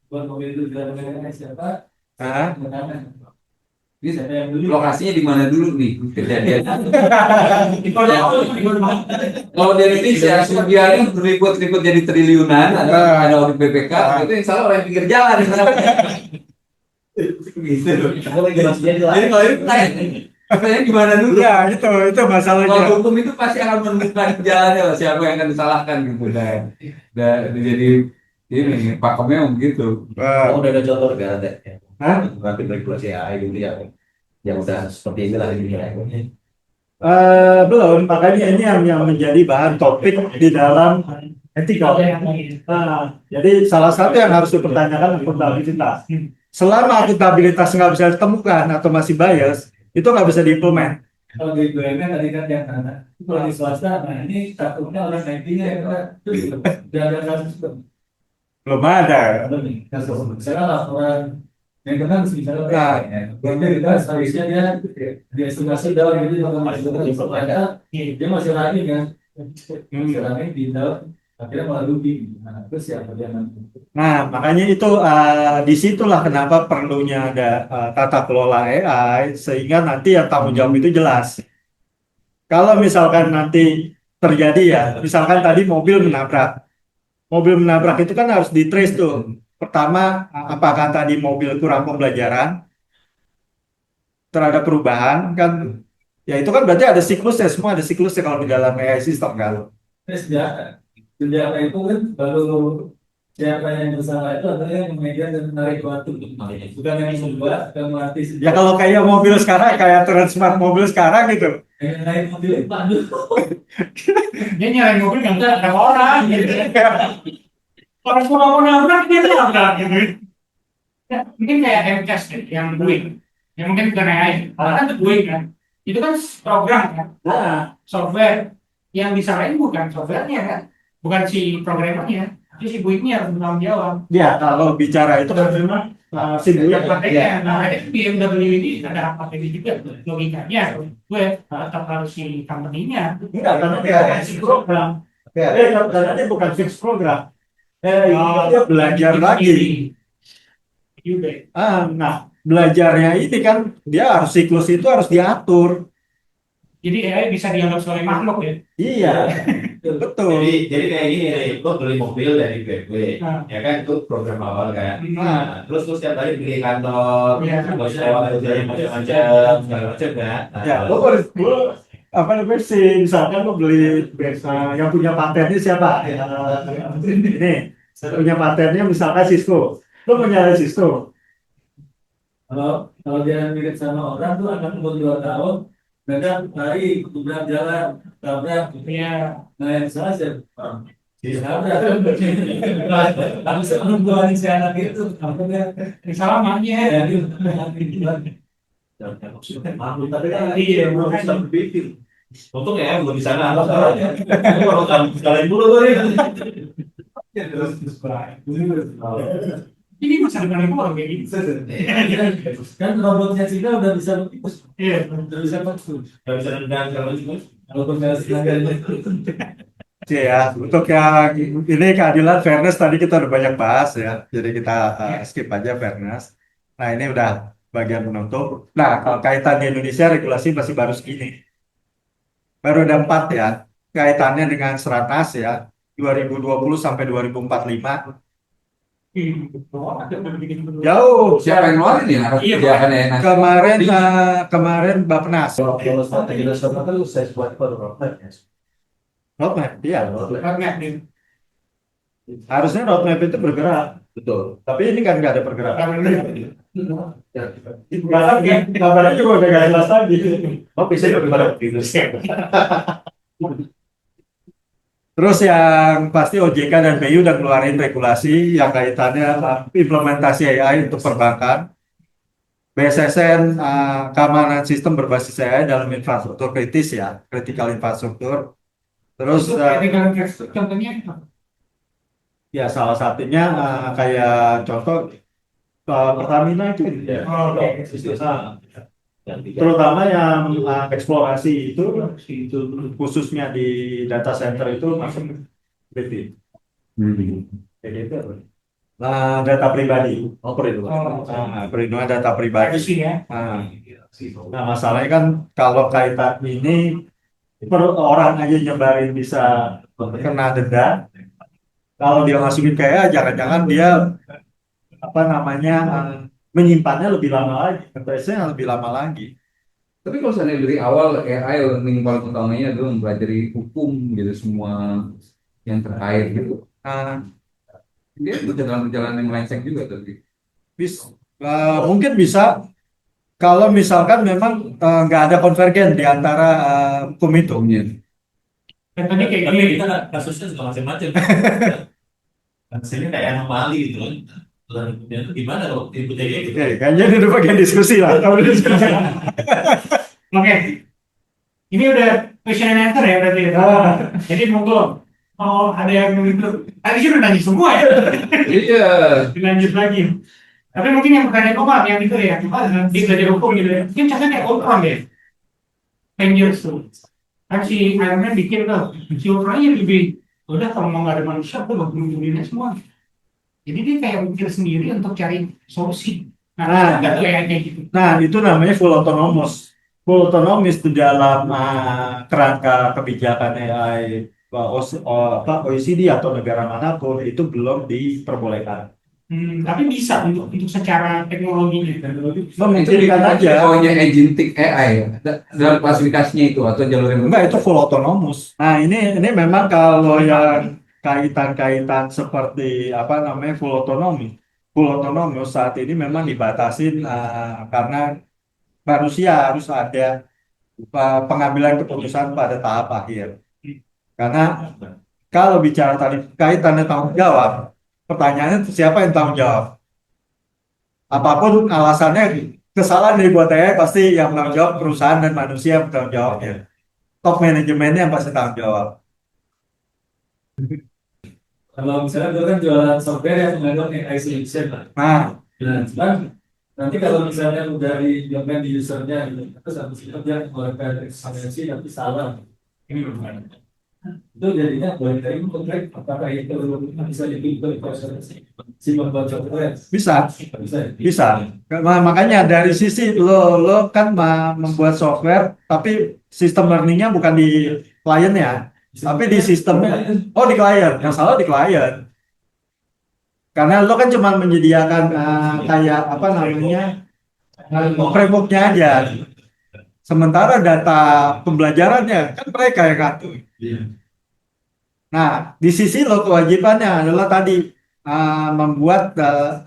Buat mobil itu jalan dengan air siapa? ah. Menangan. Ini siapa yang dulu? Lokasinya di mana dulu nih kejadian? Kalau di Indonesia sebagiannya ribut-ribut jadi triliunan, ada audit BPK, itu yang salah orang yang pinggir jalan. Gitu. Jadi kalau itu tanya gimana dulu? Ya, itu masalahnya. Kalau hukum itu pasti akan menemukan jalannya lah, siapa yang akan disalahkan gitu. Jadi ini pakemnya begitu. Ah. Udah ada contoh negara deh. Hah? Nanti regulasi AI gitu yang udah seperti inilah ini ya. Belum, makanya ini yang menjadi bahan topik di dalam etika. Jadi salah satu yang harus dipertanyakan akuntabilitas. Selama akuntabilitas nggak bisa ditemukan atau masih bias, itu nggak bisa diimplement. Kalau di BUMN tadi kan yang mana? Kalau di swasta, nah ini takutnya orang IT-nya ya Pak. Udah ada kasus tuh. Belum ada. Ada nih, kasus. Misalnya laporan maintenance misalnya, Nah. maintenance harusnya dia estimasi dalam gitu kalau masih ternyata dia masih running kan, masih running di dalam akhirnya malah rugi. Nah, terus siapa dia nanti? Nah, makanya itu disitulah kenapa perlunya ada tata kelola AI sehingga nanti yang tanggung jawab itu jelas. Kalau misalkan nanti terjadi ya, misalkan tadi mobil menabrak itu kan harus di-trace tuh. Pertama, apakah tadi mobil kurang pembelajaran terhadap perubahan kan? Ya itu kan berarti ada siklusnya, semua ada siklusnya kalau di dalam AI system kan. Terus senjata itu kan baru siapa yang bersalah itu adalah yang memegang dan menarik waktu, bukan yang membuat dan melatih Ya kalau kayak mobil sekarang, kayak Transmart mobil sekarang gitu. yang naik mobil itu aduh. Dia nyalain mobil nggak ada orang gitu. Orang semua mau nabrak dia nabrak gitu. Ya, mungkin kayak MCAS deh, yang Boeing, yang mungkin bukan AI, kan itu Boeing kan, itu kan program kan, software yang disalahin bukan softwarenya kan, bukan si programmernya, tapi si Boeingnya harus bertanggung jawab. Ya kalau bicara itu kan memang si Boeing. Nah, BMW ini ada apa ini juga logikanya, gue tetap harus si company-nya. Enggak, karena dia fix program. Karena dia bukan fix program. Dia belajar lagi. Nah, belajarnya ini kan dia harus siklus itu harus diatur. Jadi AI bisa dianggap sebagai makhluk ya. Iya, betul. Jadi kayak gini nih, lo beli mobil dari BMW, Nah. ya kan itu program awal kan. Nah, Terus setiap hari beli kantor, Iya. terus lewat kerjanya macam-macam, segala macam kan. Nah, ya, lo apa namanya sih, misalkan lo beli yang punya patennya siapa? Ini punya patennya misalkan Cisco. Lo punya Cisco. Kalau dia mirip sama orang tuh akan umur 2 tahun, mereka lari beberapa jalan, tabrak, Ya, nah yang salah siapa? Harus menunggu si anak itu, akhirnya salah maknya. tapi kan Iya, belum bisa makanya. berpikir. Untung ya belum di sana. Kalau kamu sekalian dulu gue. Ini masa depan itu orang kayak gitu. kan robotnya Cina udah bisa Iya. udah bisa bagus. Gak bisa nendang kalau gitu. Kalau kombinasi tenaga Ya, untuk yang ini keadilan fairness tadi kita udah banyak bahas ya, jadi kita skip aja fairness. Nah ini udah bagian penutup. Nah kalau kaitan di Indonesia regulasi masih baru segini, baru ada 4 ya, kaitannya dengan Seranas ya, 2020 sampai 2045. Jauh. Siapa yang ngeluarin ya? Harus Iya, kerjakan enak. Kemarin Bappenas. Kalau strategi nasional kan saya buat roadmap ya. Roadmap, iya. Roadmap nih. Harusnya roadmap itu bergerak, Betul. tapi ini kan nggak ada pergerakan. Ya. Bahkan gambarnya juga udah nggak jelas lagi. Oh bisa bagaimana gitu. Terus yang pasti OJK dan BI udah keluarin regulasi yang kaitannya implementasi AI untuk perbankan. BSSN keamanan sistem berbasis AI dalam infrastruktur kritis ya, critical infrastruktur. Terus Itu critical infrastructure contohnya apa? ya salah satunya kayak contoh Pertamina itu ya. Oh, oke. Terutama yang eksplorasi itu khususnya di data center itu masuk kritis. Kayak gitu. Data pribadi. Oh, Perlindungan data pribadi. privacy ya. Nah, masalahnya kan kalau kaitan ini orang aja nyebarin bisa kena denda. Kalau dia masukin kayak jangan-jangan dia apa namanya menyimpannya lebih lama lagi, ngetesnya lebih lama lagi. Tapi kalau seandainya dari awal AI learning paling utamanya adalah mempelajari hukum gitu semua yang terkait gitu. Nah, Dia berjalan yang melenceng juga tadi. mungkin bisa kalau misalkan memang nggak ada konvergen di antara hukum itu. Hukumnya. Contohnya kayak Tapi gini. kita kasusnya juga macam-macam. Hasilnya kayak anomali gitu kan. Dan kemudian itu gimana kalau ibu jadi gitu? Oke, kayaknya ini udah bagian diskusi lah. Kalau diskusi. Oke, ini udah question and answer ya berarti. Jadi monggo mau ada yang itu. Tadi sih udah nanya semua ya. Iya. Dilanjut lagi. Tapi mungkin yang pertanyaan Omar yang itu ya, di belajar hukum gitu ya. Mungkin contohnya kayak Ultron ya. Avengers tuh. Kan si Iron Man bikin tuh. Si Ultronnya lebih, udah kalau mau nggak ada manusia, aku mau bunuh dunia semua. Jadi dia kayak mikir sendiri untuk cari solusi. Nah, nggak tuh kayak gitu. Nah, itu namanya full autonomous. Full autonomous di dalam kerangka kebijakan AI OECD atau negara manapun itu belum diperbolehkan. Tapi bisa untuk secara teknologinya. Memungkinkan aja. Pokoknya agentic AI ya. Dalam klasifikasinya itu atau jalur yang Enggak, itu full autonomous. Nah, ini memang kalau yang kaitan-kaitan seperti apa namanya full autonomy. Full autonomous saat ini memang dibatasin karena manusia harus ada pengambilan keputusan pada tahap akhir. Karena kalau bicara tadi kaitannya tanggung jawab, pertanyaannya siapa yang tanggung jawab? Apapun alasannya kesalahan dibuat AI pasti yang tanggung jawab perusahaan dan manusia yang bertanggung jawabnya. Top manajemennya yang pasti tanggung jawab. Kalau misalnya itu kan jualan software yang mengandung AI solution lah. Nah, Cuman nanti kalau misalnya udah di-implement di usernya gitu, terus habis itu dia mengeluarkan ekstensi tapi salah. Ini gimana? Itu jadinya boleh dari kontrak apakah itu bisa dibikin proses si pembuat software? bisa. Bisa. Bisa. Makanya dari sisi lo kan membuat software, tapi sistem learningnya bukan di kliennya, tapi di sistemnya. Oh, di klien. Yang salah di klien. Karena lo kan cuma menyediakan kayak apa namanya frameworknya aja. Sementara data pembelajarannya kan mereka yang ngatur. Nah, di sisi lo kewajibannya adalah tadi membuat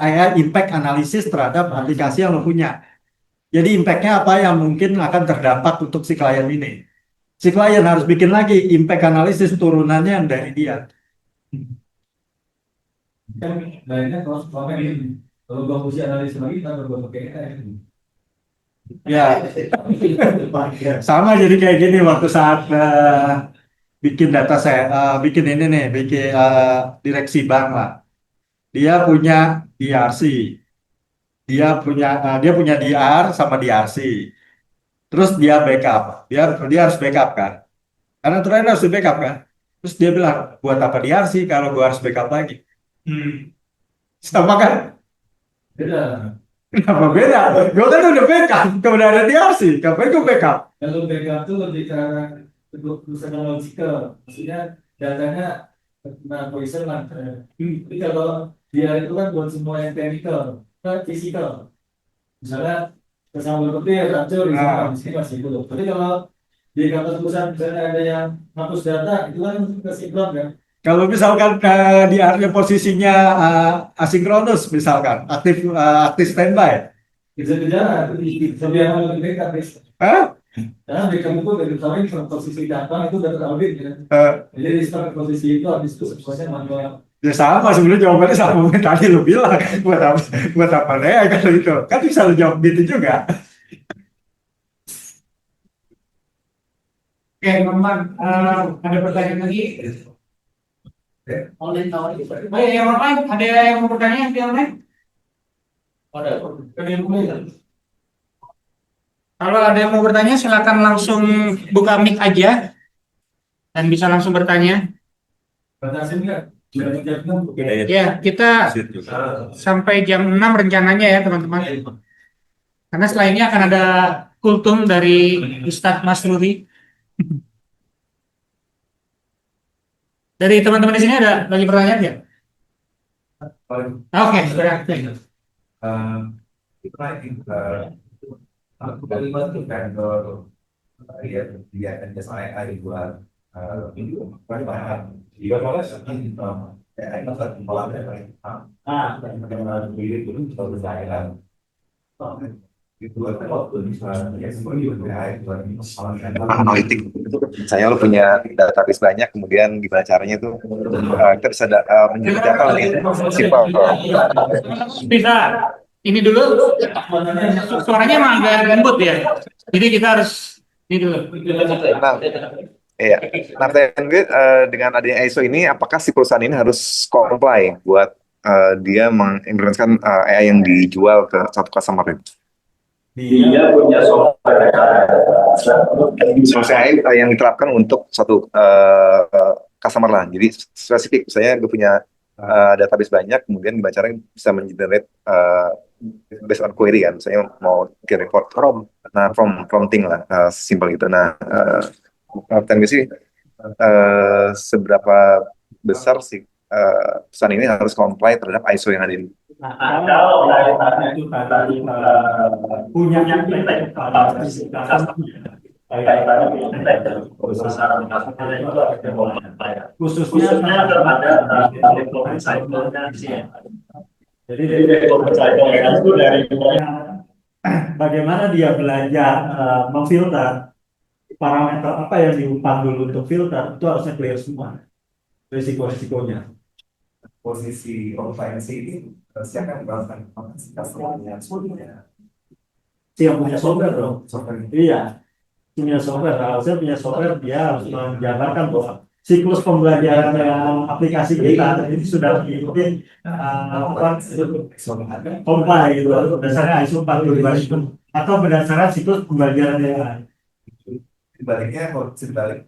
AI impact analysis terhadap aplikasi yang lo punya. Jadi impact-nya apa yang mungkin akan terdampak untuk si klien ini. Si klien harus bikin lagi impact analysis turunannya yang dari dia. Kan lainnya kalau selama ini kalau gua mesti analisis lagi kita baru pakai AI. Ya, sama jadi kayak gini waktu saat bikin data saya, bikin ini nih, bikin direksi bank lah. Dia punya DRC, dia punya DR sama DRC. Terus dia backup, dia harus backup kan? Karena terakhir harus di backup kan? Terus dia bilang, buat apa DRC kalau gua harus backup lagi? Sama kan? Beda. Kenapa beda? Gue kan udah backup, kemudian ada DRC, ngapain gue backup? Kalau backup itu lebih ke arah secara logikal, maksudnya datanya kena poison lah. Tapi kalau dia itu kan buat semua yang technical, kan physical. Misalnya kesambal petir, hancur, di sini masih itu. Tapi kalau di kantor pusat misalnya ada yang hapus data, itu kan kesimplan kan. Kalau misalkan di area posisinya asinkronus misalkan, aktif standby. Bisa kejar, tapi yang lebih backup. Hah? Karena mereka itu dari kemarin posisi datang itu udah teraudit ya. Jadi di start posisi itu habis itu semuanya manual. Ya sama sebenarnya jawabannya sama yang tadi lu bilang buat apa deh kalau itu kan bisa lu jawab gitu juga. Oke, teman-teman, ada pertanyaan lagi? Online tahu. Oh, yang online, ada yang mau bertanya di online? Ada. Ada yang mau bertanya? Kalau ada yang mau bertanya, silakan langsung buka mic aja dan bisa langsung bertanya. Batasin nggak? Jam 6. Ya, kita sampai jam 6 rencananya ya, teman-teman. Karena setelah ini akan ada kultum dari Ustadz Mas Ruri. Dari teman-teman di sini ada lagi pertanyaan ya? Oke, berarti. Aku kalimat itu vendor dia kan jasa AI buat ini bahan juga malah AI masa malam bagaimana diri itu kalau saya itu waktu ya semuanya AI buat analitik itu misalnya lo punya database banyak kemudian gimana caranya tuh kita bisa menyediakan lebih simpel. Bisa. Ini dulu, suaranya emang agak lembut ya. Jadi kita harus ini dulu. Nah, iya. Nah, dengan adanya ISO ini, apakah si perusahaan ini harus comply buat dia mengimplementasikan AI yang dijual ke satu customer itu? Dia punya software Solusi AI yang diterapkan untuk satu customer lah. Jadi spesifik, misalnya gue punya database banyak, kemudian gimana caranya bisa mengenerate based on query kan, misalnya mau bikin report from thing lah, simple gitu. Nah, pertanyaan gue sih seberapa besar sih perusahaan ini harus comply terhadap ISO yang ada di Kalau itu tadi punya khususnya terhadap jadi itu dari bagaimana dia belajar memfilter parameter apa yang diumpan dulu untuk filter itu harusnya clear semua risiko-risikonya. posisi offline ini siapa yang melakukan customer-nya Yang punya software dong. software Iya, punya software. Harusnya punya software dia harus menjabarkan bahwa siklus pembelajaran aplikasi kita ini sudah mengikuti comply gitu berdasarkan ISO 42000 itu atau berdasarkan siklus pembelajaran yang lain. sebaliknya kalau sebalik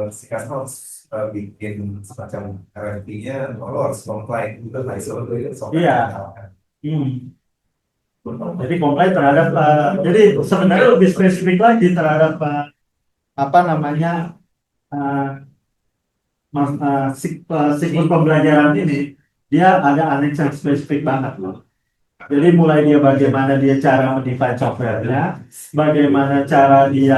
si customer harus bikin semacam RFP-nya lo harus comply itu ISO itu software Iya. Jadi comply terhadap jadi sebenarnya lebih spesifik lagi terhadap apa namanya siklus pembelajaran ini dia ada annex yang spesifik banget loh. Jadi mulai dia bagaimana dia cara mendefine softwarenya, bagaimana cara dia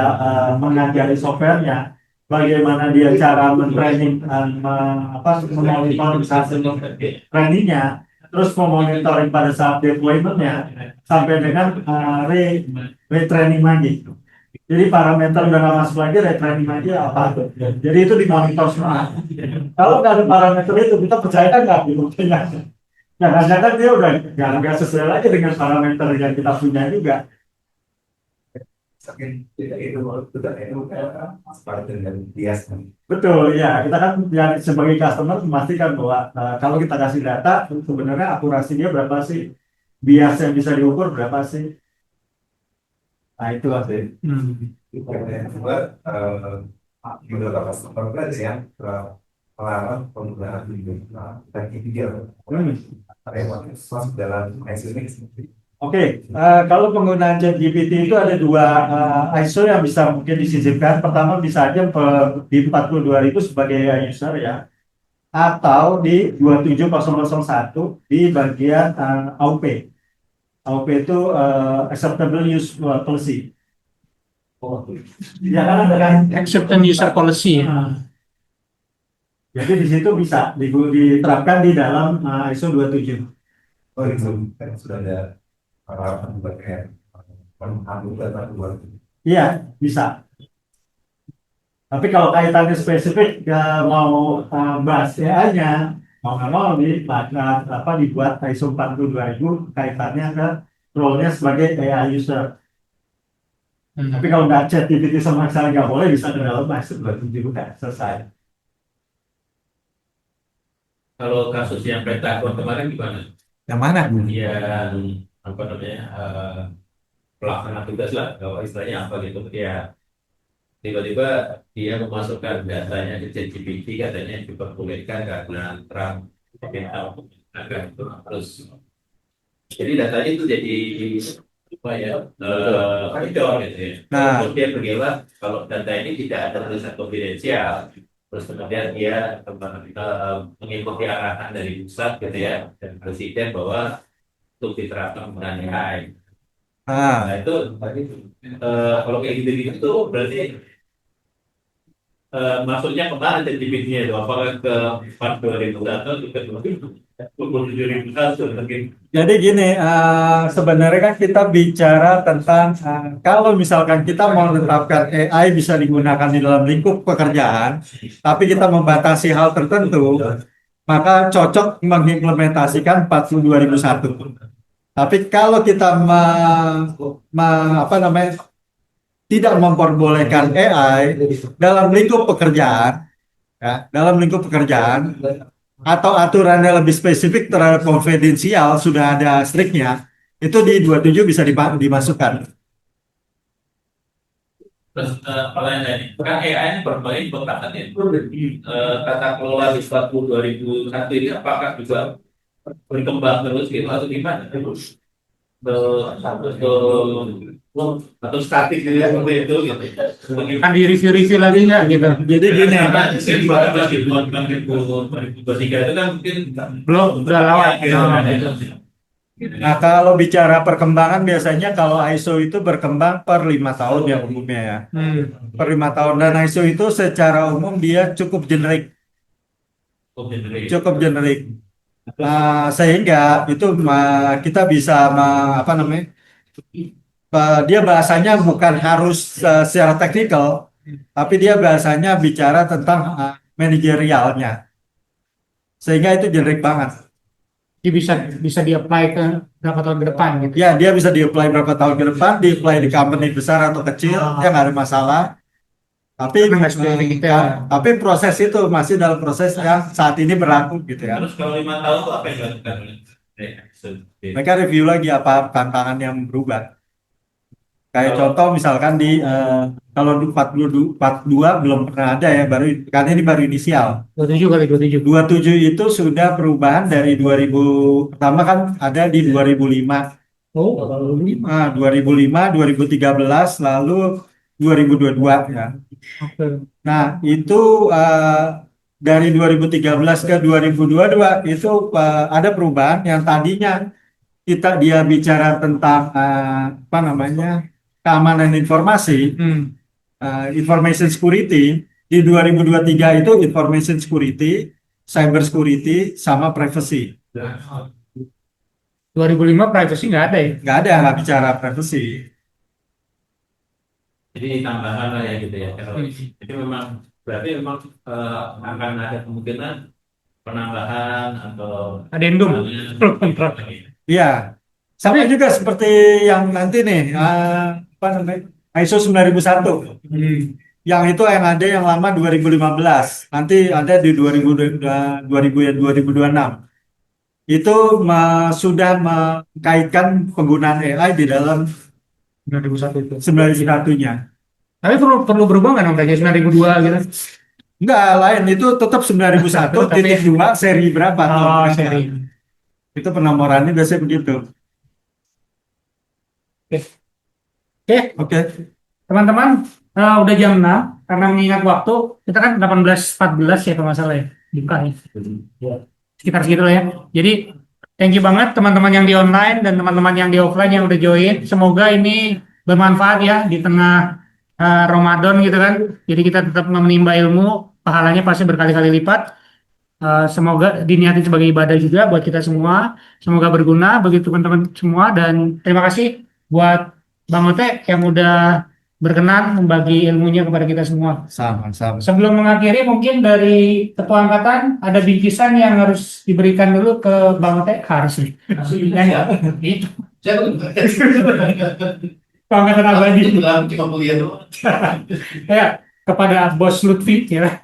mengajari softwarenya, bagaimana dia cara mentraining memonitor trainingnya, terus memonitoring pada saat deploymentnya sampai dengan retraining lagi. Jadi parameter udah nggak masuk lagi, retraining lagi apa tuh? Jadi itu dimonitor semua. Kalau nggak ada parameter itu kita percaya nggak gitu? Jangan-jangan dia udah nggak sesuai lagi dengan parameter yang kita punya juga. Betul ya, kita kan yang sebagai customer memastikan bahwa kalau kita kasih data sebenarnya akurasi dia berapa sih, bias yang bisa diukur berapa sih. Nah itu sih. Kedua, beberapa customer yang pengalaman penggunaan video ada yang masuk dalam ISO ini. Oke, kalau penggunaan ChatGPT itu ada dua ISO yang bisa mungkin disisipkan. Pertama bisa aja di 42000 sebagai user ya, atau di 27001 di bagian AUP. AUP itu Acceptable Use Policy. Ya kan ada kan Acceptance User Policy. Jadi di situ bisa diterapkan di dalam ISO 27. Oh itu kan sudah ada harapan buat kayak mengambil data buat Iya, bisa. Tapi kalau kaitannya spesifik mau bahas AI-nya, mau nggak mau dibuat ISO 42000 kaitannya ke role-nya sebagai AI user. Tapi kalau nggak chat GPT sama sekali nggak boleh, bisa ke dalam ISO 270 kan selesai. Kalau kasus yang Pentagon kemarin gimana? Yang mana? Yang apa namanya pelaksana tugas lah, kalau istilahnya apa gitu, dia tiba-tiba dia memasukkan datanya ke ChatGPT, katanya diperbolehkan karena Trump meminta untuk agar itu terus, jadi datanya itu jadi apa ya, bocor gitu ya. Nah. Terus dia berkira kalau data ini tidak ada tulisan konfidensial, terus kemudian dia mengikuti arahan dari pusat gitu ya, dan presiden bahwa untuk diterapkan penggunaan AI. Nah itu kalau kayak gitu-gitu tuh berarti maksudnya kemana ChatGPT-nya itu? Apakah ke 4.2000 atau ke 27.000 mungkin? Jadi gini, sebenarnya kan kita bicara tentang kalau misalkan kita mau menetapkan AI bisa digunakan di dalam lingkup pekerjaan, tapi kita membatasi hal tertentu, maka cocok mengimplementasikan 42001. Tapi kalau kita tidak memperbolehkan AI dalam lingkup pekerjaan, ya, dalam lingkup pekerjaan, atau aturannya lebih spesifik terhadap konfidensial sudah ada striknya, itu di 27 bisa dimasukkan. Terus pertanyaan ini, kan AI ini bermain bengkakan ya. Tata kelola di 4.2001 ini apakah juga berkembang terus gitu atau gimana? Atau statik gitu ya, seperti itu gitu. Kan di review-review lagi nggak gitu. Jadi gini, itu kan mungkin Belum, udah lewat. nah kalau bicara perkembangan biasanya kalau ISO itu berkembang per 5 tahun ya umumnya ya. Per 5 tahun, dan ISO itu secara umum dia cukup generik. Sehingga itu kita bisa dia bahasanya bukan harus secara teknikal, tapi dia bahasanya bicara tentang manajerialnya, sehingga itu generik banget. Jadi bisa di-apply ke berapa tahun ke depan gitu. Ya, dia bisa di-apply berapa tahun ke depan, di-apply di company besar atau kecil, ya nggak ada masalah. Tapi proses itu masih dalam proses yang saat ini berlaku gitu ya. Terus kalau 5 tahun itu apa yang dilakukan? Mereka review lagi apa tantangan yang berubah. Kayak contoh misalkan kalau di 42 belum pernah ada ya, karena ini baru inisial. 27 kali 27. 27 itu sudah perubahan dari 2000, pertama kan ada di 2005. Oh, 2005, 2013, lalu 2022 ya. Nah, itu dari 2013 ke 2022 itu ada perubahan yang tadinya dia bicara tentang keamanan informasi, information security. Di 2023 itu information security, cyber security, sama privacy. 2005 privacy nggak ada ya? Nggak bicara privacy. Jadi tambahan lah ya gitu ya. Jadi berarti memang akan ada kemungkinan penambahan atau adendum kontrak. Iya, sama juga seperti yang nanti nih, ISO 9001. Yang itu yang ada yang lama 2015, nanti ada di 2026. Itu sudah mengkaitkan penggunaan AI di dalam 91-nya. Tapi perlu berubah nggak namanya 9002 gitu? Enggak, lain itu tetap 9001.2 seri berapa? Seri. Itu penomborannya biasanya begitu. Oke. Teman-teman, udah jam 6, karena mengingat waktu, kita kan 18.14 ya kalau nggak salah ya, buka ya. Sekitar segitu lah ya. Jadi, thank you banget teman-teman yang di online dan teman-teman yang di offline yang udah join. Semoga ini bermanfaat ya di tengah Ramadan gitu kan. Jadi kita tetap menimba ilmu, pahalanya pasti berkali-kali lipat. Semoga diniatin sebagai ibadah juga buat kita semua. Semoga berguna bagi teman-teman semua, dan terima kasih buat Bang Ote yang udah berkenan membagi ilmunya kepada kita semua. Sama-sama. Sebelum mengakhiri, mungkin dari Ketua Angkatan ada bingkisan yang harus diberikan dulu ke Bang Teh, harus nih. Ya, itu. Angkatan abadi. Cuma kuliah doang. Ya, kepada Bos Lutfi ya.